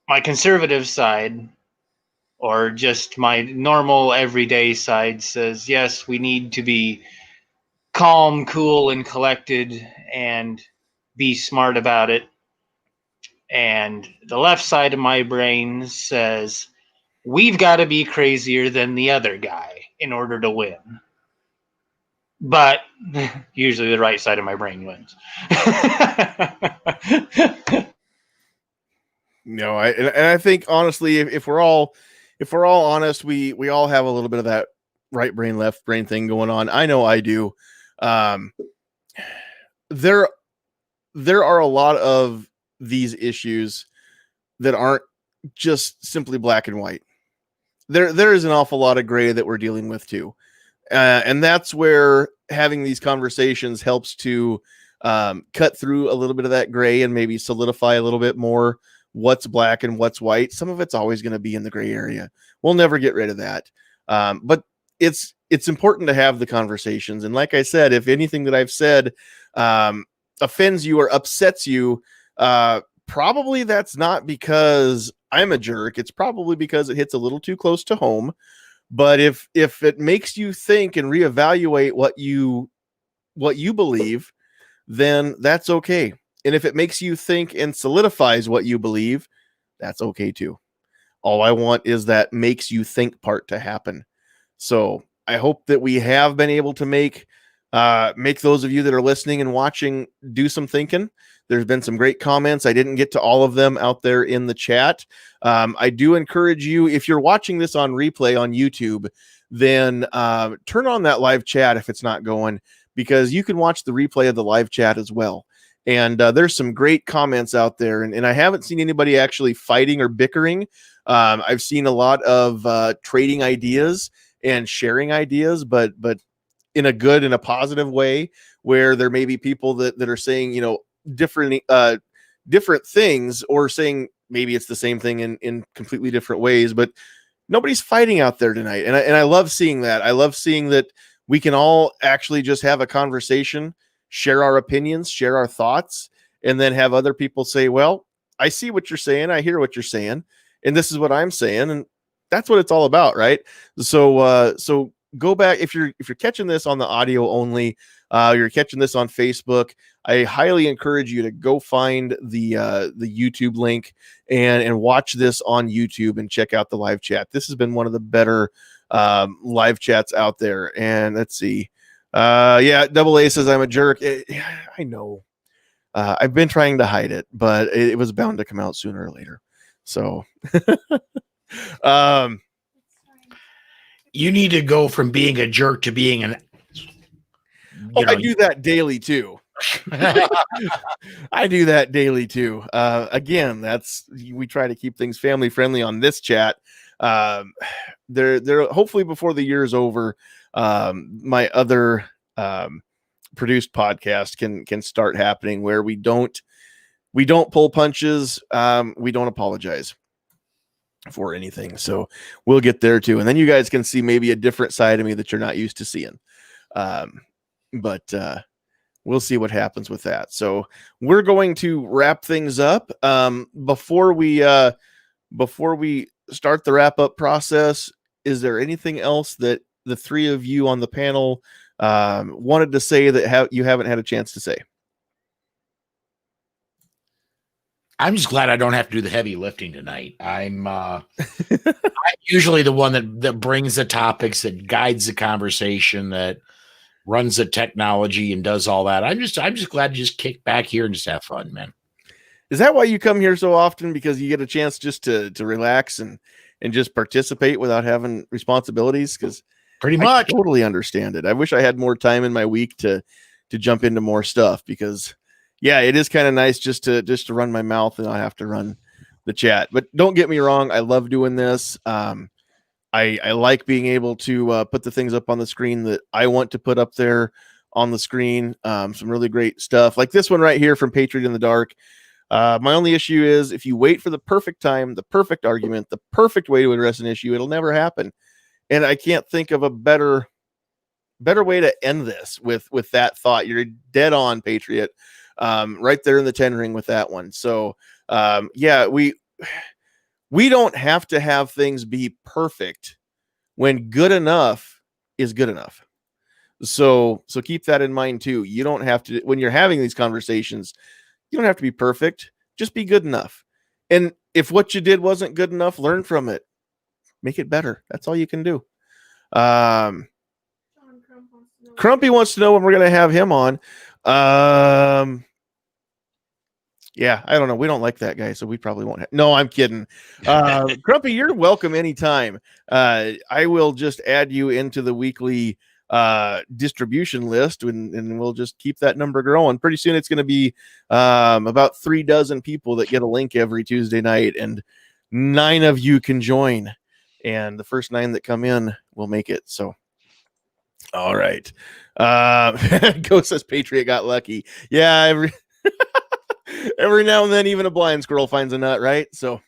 my conservative side, or just my normal everyday side, says, yes, we need to be calm, cool, and collected and be smart about it. And the left side of my brain says, we've got to be crazier than the other guy in order to win. But usually the right side of my brain wins. No, I think honestly, if we're all honest, we all have a little bit of that right brain, left brain thing going on. I know I do. There are a lot of these issues that aren't just simply black and white. There is an awful lot of gray that we're dealing with too. And that's where having these conversations helps to cut through a little bit of that gray and maybe solidify a little bit more what's black and what's white. Some of it's always going to be in the gray area. We'll never get rid of that. But it's important to have the conversations. And like I said, if anything that I've said offends you or upsets you, probably that's not because I'm a jerk. It's probably because it hits a little too close to home. But if it makes you think and reevaluate what you believe, then that's okay. And if it makes you think and solidifies what you believe, that's okay too. All I want is that makes you think part to happen. So I hope that we have been able to make those of you that are listening and watching do some thinking. There's been some great comments. I didn't get to all of them out there in the chat. I do encourage you, if you're watching this on replay on YouTube, then turn on that live chat if it's not going, because you can watch the replay of the live chat as well. And there's some great comments out there. And I haven't seen anybody actually fighting or bickering. I've seen a lot of trading ideas and sharing ideas, but in a good and a positive way, where there may be people that are saying, different things, or saying maybe it's the same thing in completely different ways, but nobody's fighting out there tonight. And I love seeing that. I love seeing that we can all actually just have a conversation, share our opinions, share our thoughts, and then have other people say, well, I see what you're saying. I hear what you're saying. and this is what I'm saying, and that's what it's all about, right? So go back if you're catching this on the audio only, you're catching this on Facebook. I highly encourage you to go find the YouTube link and watch this on YouTube and check out the live chat. This has been one of the better live chats out there. And let's see. Yeah, Double A says I'm a jerk. I know. I've been trying to hide it, but it was bound to come out sooner or later. So you need to go from being a jerk to being an I do that daily too. I do that daily too. Again, we try to keep things family friendly on this chat. They're hopefully before the year's over, my other produced podcast can start happening where we don't pull punches. We don't apologize for anything. So we'll get there too. And then you guys can see maybe a different side of me that you're not used to seeing. But we'll see what happens with that. So we're going to wrap things up. Before we start the wrap up process, is there anything else that the three of you on the panel wanted to say that you haven't had a chance to say? I'm just glad I don't have to do the heavy lifting tonight. I'm usually the one that brings the topics, that guides the conversation, that runs the technology and does all that. I'm just glad to just kick back here and just have fun, man. Is that why you come here so often? Because you get a chance just to relax and just participate without having responsibilities? Because pretty much, I totally understand it. I wish I had more time in my week to jump into more stuff, because yeah, it is kind of nice just to run my mouth and not have to run the chat. But don't get me wrong, I love doing this. I like being able to put the things up on the screen that I want to put up there on the screen. Some really great stuff like this one right here from Patriot in the Dark. My only issue is if you wait for the perfect time, the perfect argument, the perfect way to address an issue, it'll never happen. And I can't think of a better way to end this with that thought. You're dead on, Patriot. Right there in the 10 ring with that one. So yeah, we don't have to have things be perfect when good enough is good enough. So keep that in mind too. You don't have to, when you're having these conversations, you don't have to be perfect. Just be good enough. And if what you did wasn't good enough, learn from it. Make it better. That's all you can do. Crumpy wants to know when we're going to have him on. Yeah, I don't know. We don't like that guy, so we probably won't. No, I'm kidding. Grumpy, you're welcome anytime. I will just add you into the weekly distribution list, and we'll just keep that number growing. Pretty soon, it's going to be about 36 people that get a link every Tuesday night, and 9 of you can join. And the first 9 that come in will make it. So, all right. Ghost says Patriot got lucky. Yeah, every now and then, even a blind squirrel finds a nut, right? So,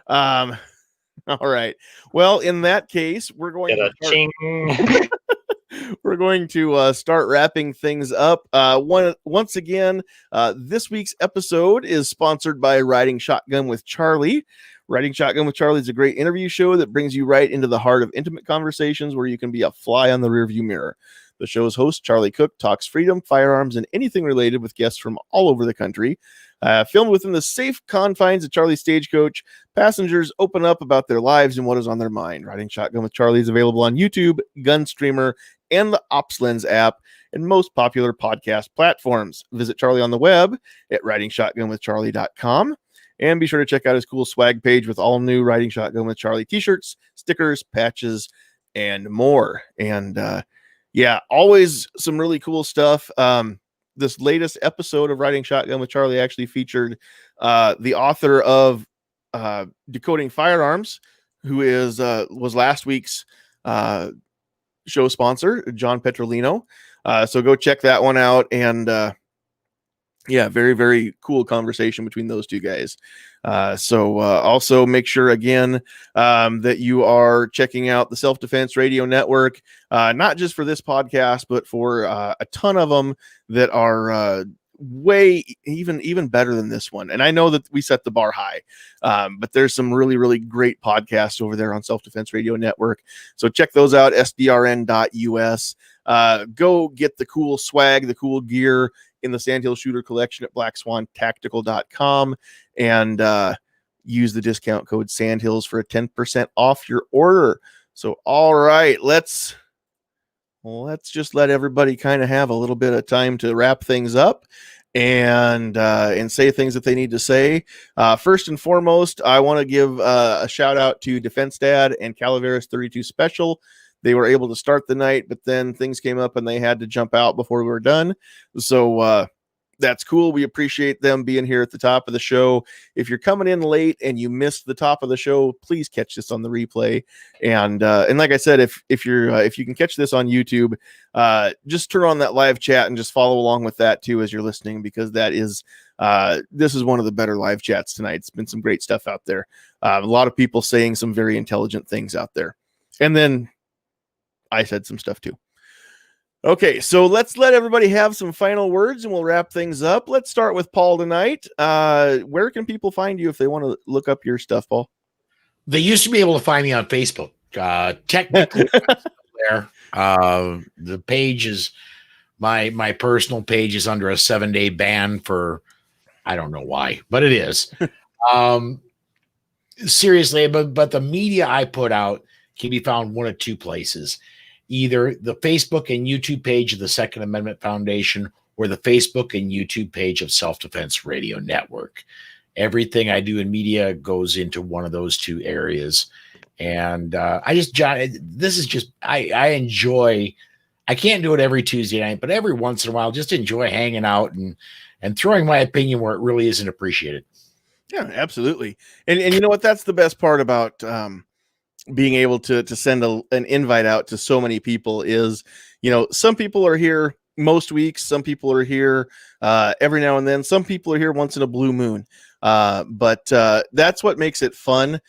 all right. Well, in that case, we're going to start wrapping things up. Once again, this week's episode is sponsored by Riding Shotgun with Charlie. Riding Shotgun with Charlie is a great interview show that brings you right into the heart of intimate conversations where you can be a fly on the rearview mirror. The show's host, Charlie Cook, talks freedom, firearms, and anything related with guests from all over the country. Filmed within the safe confines of Charlie's Stagecoach, passengers open up about their lives and what is on their mind. Riding Shotgun with Charlie is available on YouTube, Gunstreamer, and the OpsLens app, and most popular podcast platforms. Visit Charlie on the web at ridingshotgunwithcharlie.com. And be sure to check out his cool swag page with all new Riding Shotgun with Charlie t-shirts, stickers, patches, and more. And yeah, always some really cool stuff. This latest episode of Riding Shotgun with Charlie actually featured the author of Decoding Firearms, who was last week's show sponsor, John Petrolino. So go check that one out. And yeah, very, very cool conversation between those two guys. So also make sure again that you are checking out the Self-Defense Radio Network, not just for this podcast, but for a ton of them that are way even better than this one. And I know that we set the bar high, but there's some really, really great podcasts over there on Self Defense Radio Network. So check those out, sdrn.us. Go get the cool swag, the cool gear in the Sandhills Shooter collection at blackswantactical.com, and use the discount code Sandhills for a 10% off your order. So, all right, let's just let everybody kind of have a little bit of time to wrap things up and say things that they need to say. First and foremost, I want to give a shout out to Defense Dad and Calaveras 32 Special. They were able to start the night, but then things came up and they had to jump out before we were done. So that's cool. We appreciate them being here at the top of the show. If you're coming in late and you missed the top of the show, please catch this on the replay. And like I said, if you can catch this on YouTube, just turn on that live chat and just follow along with that too as you're listening, because that is this is one of the better live chats tonight. It's been some great stuff out there. A lot of people saying some very intelligent things out there, and then I said some stuff too. Okay, so let's let everybody have some final words and we'll wrap things up. Let's start with Paul tonight. Where can people find you if they want to look up your stuff, Paul? They used to be able to find me on Facebook. Technically, there. The page is my personal page is under a 7-day ban for, I don't know why, but it is. Seriously, but the media I put out can be found one of two places. Either the Facebook and YouTube page of the Second Amendment Foundation or the Facebook and YouTube page of Self-Defense Radio Network. Everything I do in media goes into one of those two areas. And this is just, I enjoy, I can't do it every Tuesday night, but every once in a while, just enjoy hanging out and throwing my opinion where it really isn't appreciated. Yeah, absolutely. And you know what? That's the best part about being able to send an invite out to so many people is, some people are here most weeks. Some people are here every now and then. Some people are here once in a blue moon. But that's what makes it fun.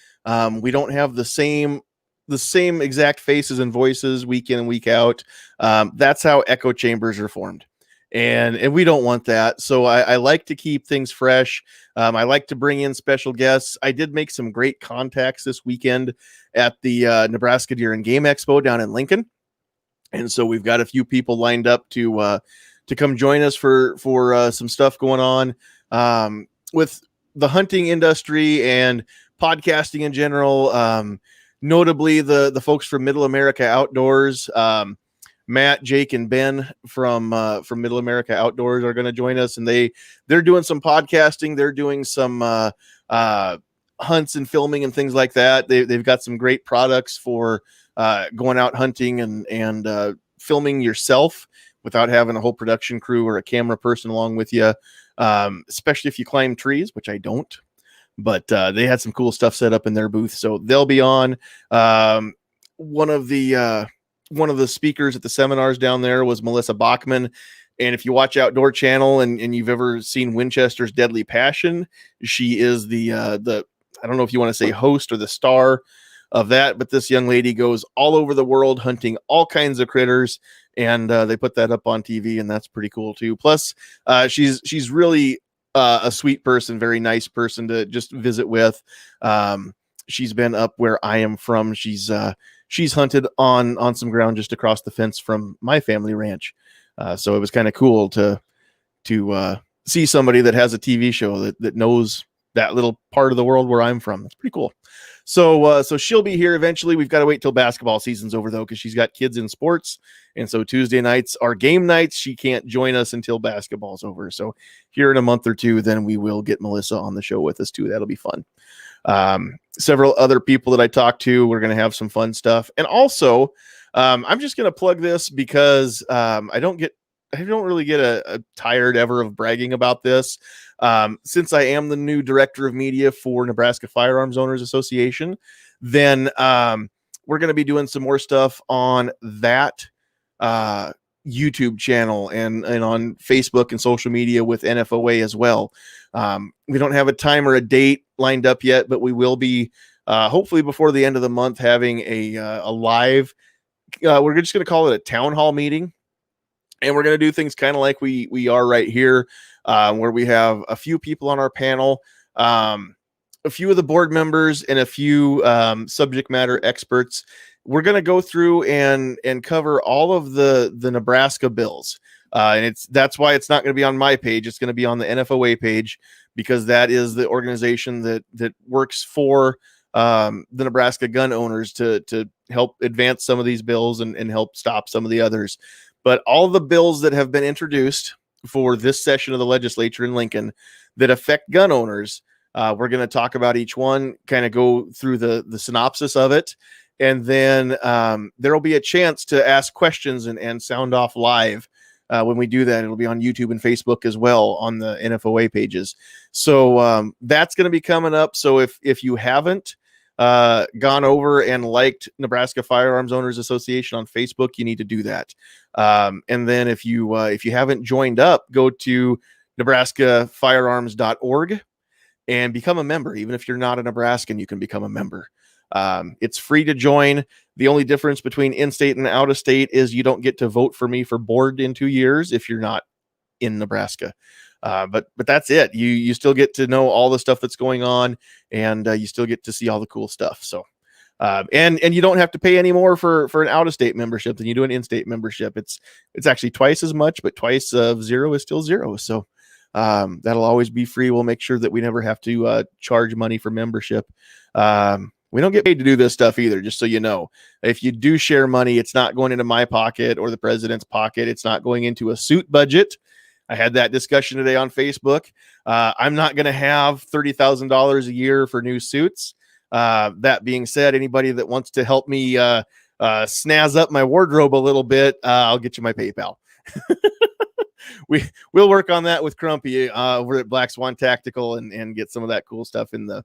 We don't have the same exact faces and voices week in and week out. That's how echo chambers are formed. And we don't want that. So I like to keep things fresh. I like to bring in special guests. I did make some great contacts this weekend at the Nebraska Deer and Game Expo down in Lincoln. And so we've got a few people lined up to come join us for some stuff going on with the hunting industry and podcasting in general. Notably the folks from Middle America Outdoors, Matt, Jake, and Ben from Middle America Outdoors are going to join us, and they're doing some podcasting. They're doing some hunts and filming and things like that. They've got some great products for going out hunting and filming yourself without having a whole production crew or a camera person along with you, especially if you climb trees, which I don't. But they had some cool stuff set up in their booth, so they'll be on. One of the speakers at the seminars down there was Melissa Bachman. And if you watch Outdoor Channel and you've ever seen Winchester's Deadly Passion, she is the I don't know if you want to say host or the star of that, but this young lady goes all over the world hunting all kinds of critters, and they put that up on TV, and that's pretty cool too. Plus, she's really a sweet person, very nice person to just visit with. She's been up where I am from. She's hunted on some ground just across the fence from my family ranch. So it was kind of cool to see somebody that has a TV show that knows that little part of the world where I'm from. That's pretty cool. So she'll be here eventually. We've got to wait till basketball season's over though, because she's got kids in sports. And so Tuesday nights are game nights. She can't join us until basketball's over. So here in a month or two, then we will get Melissa on the show with us too. That'll be fun. Several other people that I talked to, we're going to have some fun stuff. And also, I'm just going to plug this because I don't really get a tired ever of bragging about this. Since I am the new director of media for Nebraska Firearms Owners Association, then we're going to be doing some more stuff on that YouTube channel and on Facebook and social media with NFOA as well. We don't have a time or a date lined up yet, but we will be hopefully before the end of the month having a live, we're just going to call it a town hall meeting And we're going to do things kind of like we are right here, where we have a few people on our panel, a few of the board members, and a few subject matter experts. We're going to go through and cover all of the Nebraska bills. And that's why it's not going to be on my page. It's going to be on the NFOA page, because that is the organization that works for the Nebraska gun owners to help advance some of these bills and help stop some of the others. But all the bills that have been introduced for this session of the legislature in Lincoln that affect gun owners, we're going to talk about each one, kind of go through the synopsis of it. And then there will be a chance to ask questions and sound off live. When we do that, it'll be on YouTube and Facebook as well on the NFOA pages. So that's going to be coming up. So if you haven't gone over and liked Nebraska Firearms Owners Association on Facebook, you need to do that. And then if you haven't joined up, go to nebraskafirearms.org and become a member. Even if you're not a Nebraskan, you can become a member. It's free to join. The only difference between in-state and out-of-state is you don't get to vote for me for board in 2 years if you're not in Nebraska. But that's it. You still get to know all the stuff that's going on, and you still get to see all the cool stuff. So, and you don't have to pay any more for an out-of-state membership than you do an in-state membership. It's actually twice as much, but twice of zero is still zero. So that'll always be free. We'll make sure that we never have to charge money for membership. We don't get paid to do this stuff either, just so you know. If you do share money, it's not going into my pocket or the president's pocket. It's not going into a suit budget. I had that discussion today on Facebook. I'm not going to have $30,000 a year for new suits. That being said, anybody that wants to help me snazz up my wardrobe a little bit, I'll get you my PayPal. We'll work on that with Crumpy over at Black Swan Tactical and get some of that cool stuff in the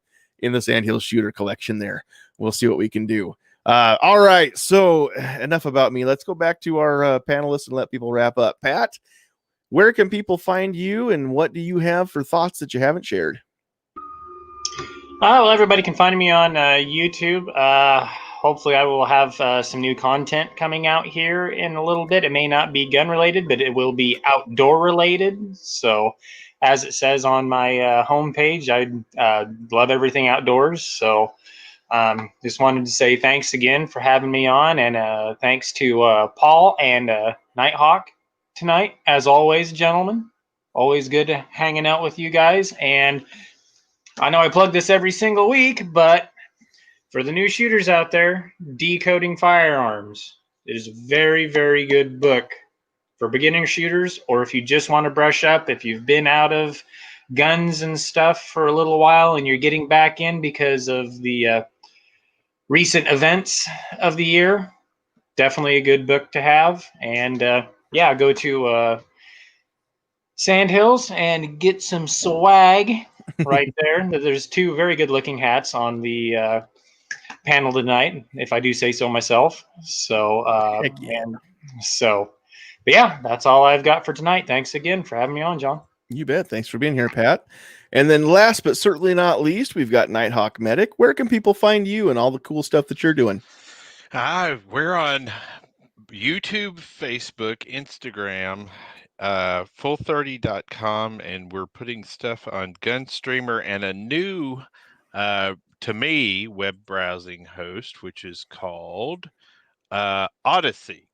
Sandhills shooter collection there. We'll see what we can do. All right. So enough about me. Let's go back to our panelists and let people wrap up. Pat, where can people find you, and what do you have for thoughts that you haven't shared? Well, everybody can find me on YouTube. Hopefully I will have some new content coming out here in a little bit. It may not be gun related, but it will be outdoor related. So as it says on my homepage, I love everything outdoors. So just wanted to say thanks again for having me on, and thanks to Paul and Nighthawk tonight. As always, gentlemen, always good hanging out with you guys. And I know I plug this every single week, but for the new shooters out there, Decoding Firearms is a very, very good book for beginner shooters, or if you just want to brush up, if you've been out of guns and stuff for a little while and you're getting back in because of the recent events of the year, definitely a good book to have. And yeah, go to Sandhills and get some swag right there. There's two very good looking hats on the panel tonight, if I do say so myself. So but yeah, that's all I've got for tonight. Thanks again for having me on, John. You bet. Thanks for being here, Pat. And then last but certainly not least, we've got Nighthawk Medic. Where can people find you and all the cool stuff that you're doing? We're on YouTube, Facebook, Instagram, full30.com, and we're putting stuff on Gunstreamer and a new to me web browsing host, which is called Odyssey.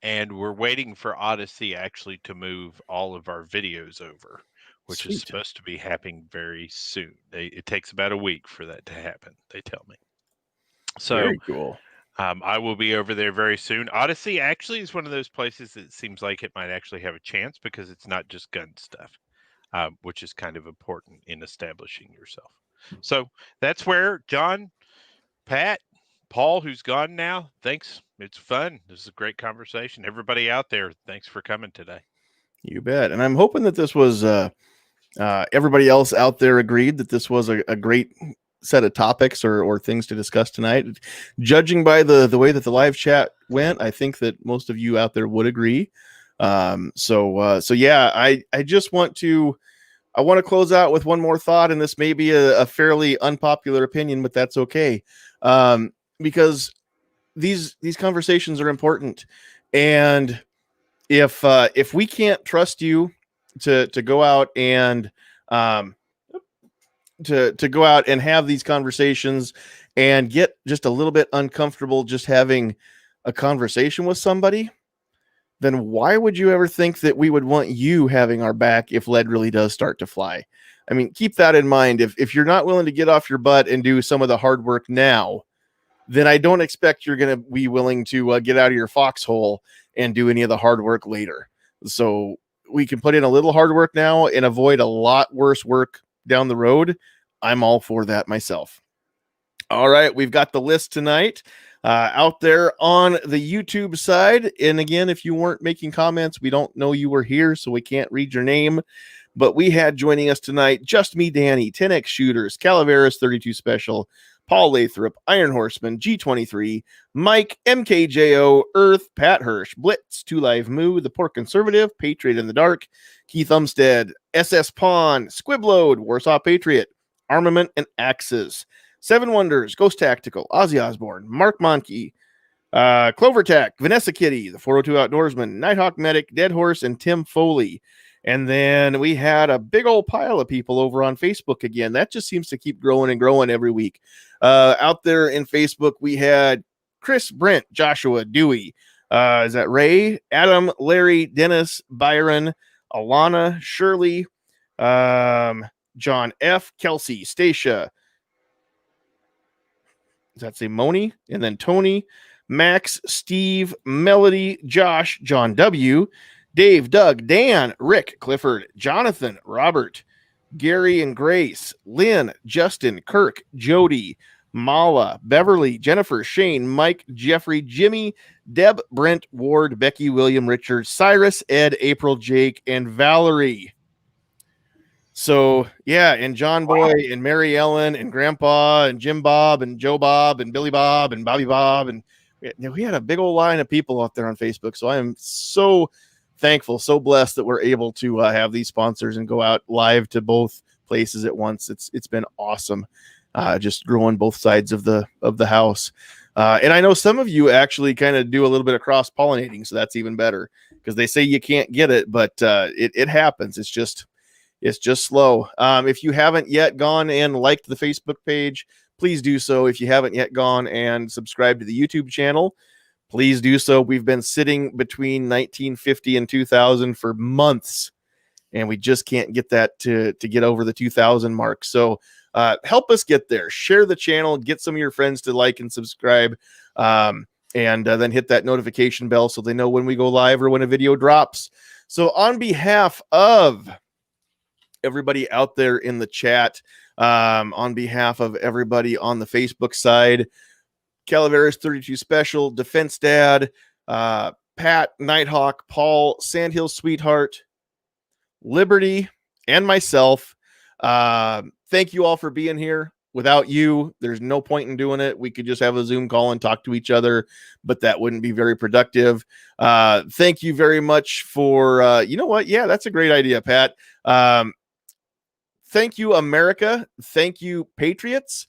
And we're waiting for Odyssey actually to move all of our videos over, which is supposed to be happening very soon. It takes about a week for that to happen, they tell me. So very cool. I will be over there very soon. Odyssey actually is one of those places that seems like it might actually have a chance, because it's not just gun stuff, which is kind of important in establishing yourself. So that's where, John, Pat, Paul, who's gone now, thanks. It's fun. This is a great conversation. Everybody out there, thanks for coming today. You bet. And I'm hoping that this was everybody else out there agreed that this was a great set of topics or things to discuss tonight. Judging by the way that the live chat went, I think that most of you out there would agree. So yeah, I just want to close out with one more thought, and this may be a fairly unpopular opinion, but that's okay. Because these conversations are important, and if we can't trust you to go out and to go out and have these conversations and get just a little bit uncomfortable just having a conversation with somebody, then why would you ever think that we would want you having our back if lead really does start to fly? I mean, keep that in mind. If you're not willing to get off your butt and do some of the hard work now, then I don't expect you're going to be willing to get out of your foxhole and do any of the hard work later. So we can put in a little hard work now and avoid a lot worse work down the road. I'm all for that myself. All right, we've got the list tonight out there on the YouTube side. And again, if you weren't making comments, we don't know you were here, so we can't read your name. But we had joining us tonight, Just Me Danny, 10X Shooters, Calaveras 32 Special, Paul Lathrop, Iron Horseman, G23, Mike, MKJO, Earth, Pat Hirsch, Blitz, 2 Live Moo, The Poor Conservative, Patriot in the Dark, Keith Umstead, SS Pawn, Squibload, Warsaw Patriot, Armament and Axes, Seven Wonders, Ghost Tactical, Ozzy Osbourne, Mark Monkey, Clover Tech, Vanessa Kitty, The 402 Outdoorsman, Nighthawk Medic, Dead Horse, and Tim Foley. And then we had a big old pile of people over on Facebook again. That just seems to keep growing and growing every week. Out there in Facebook, we had Chris, Brent, Joshua, Dewey. Is that Ray, Adam, Larry, Dennis, Byron, Alana, Shirley, John F., Kelsey, Stacia. Does that say Moni? And then Tony, Max, Steve, Melody, Josh, John W., Dave, Doug, Dan, Rick, Clifford, Jonathan, Robert, Gary and Grace, Lynn, Justin, Kirk, Jody, Mala, Beverly, Jennifer, Shane, Mike, Jeffrey, Jimmy, Deb, Brent, Ward, Becky, William, Richard, Cyrus, Ed, April, Jake, and Valerie. So, yeah, and John Boy and Mary Ellen and Grandpa and Jim Bob and Joe Bob and Billy Bob and Bobby Bob. And we had a big old line of people out there on Facebook. So I am so thankful, so blessed that we're able to have these sponsors and go out live to both places at once. It's been awesome, just growing both sides of the house. And I know some of you actually kind of do a little bit of cross pollinating, so that's even better because they say you can't get it, but it happens. It's just slow. If you haven't yet gone and liked the Facebook page, please do so. If you haven't yet gone and subscribed to the YouTube channel, please do so. We've been sitting between 1950 and 2000 for months, and we just can't get that to get over the 2000 mark. So help us get there. Share the channel, get some of your friends to like and subscribe, and then hit that notification bell so they know when we go live or when a video drops. So on behalf of everybody out there in the chat, on behalf of everybody on the Facebook side, Calaveras 32 Special, Defense Dad, Pat, Nighthawk, Paul, Sandhills Sweetheart, Liberty, and myself, thank you all for being here. Without you, there's no point in doing it. We could just have a Zoom call and talk to each other, but that wouldn't be very productive. Thank you very much for, you know what? Yeah, that's a great idea, Pat. Thank you, America. Thank you, Patriots.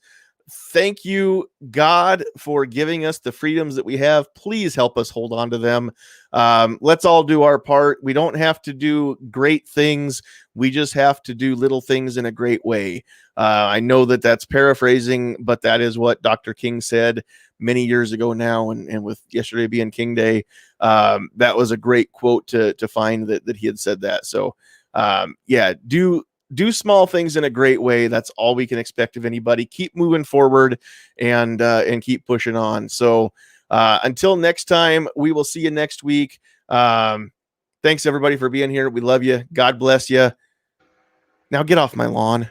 Thank you, God, for giving us the freedoms that we have. Please help us hold on to them. Let's all do our part. We don't have to do great things. We just have to do little things in a great way. I know that that's paraphrasing, but that is what Dr. King said many years ago now. And with yesterday being King Day, that was a great quote to find that he had said that. So, yeah, do small things in a great way. That's all we can expect of anybody. Keep moving forward and keep pushing on. So until next time, we will see you next week. Thanks everybody for being here. We love you. God bless you. Now get off my lawn.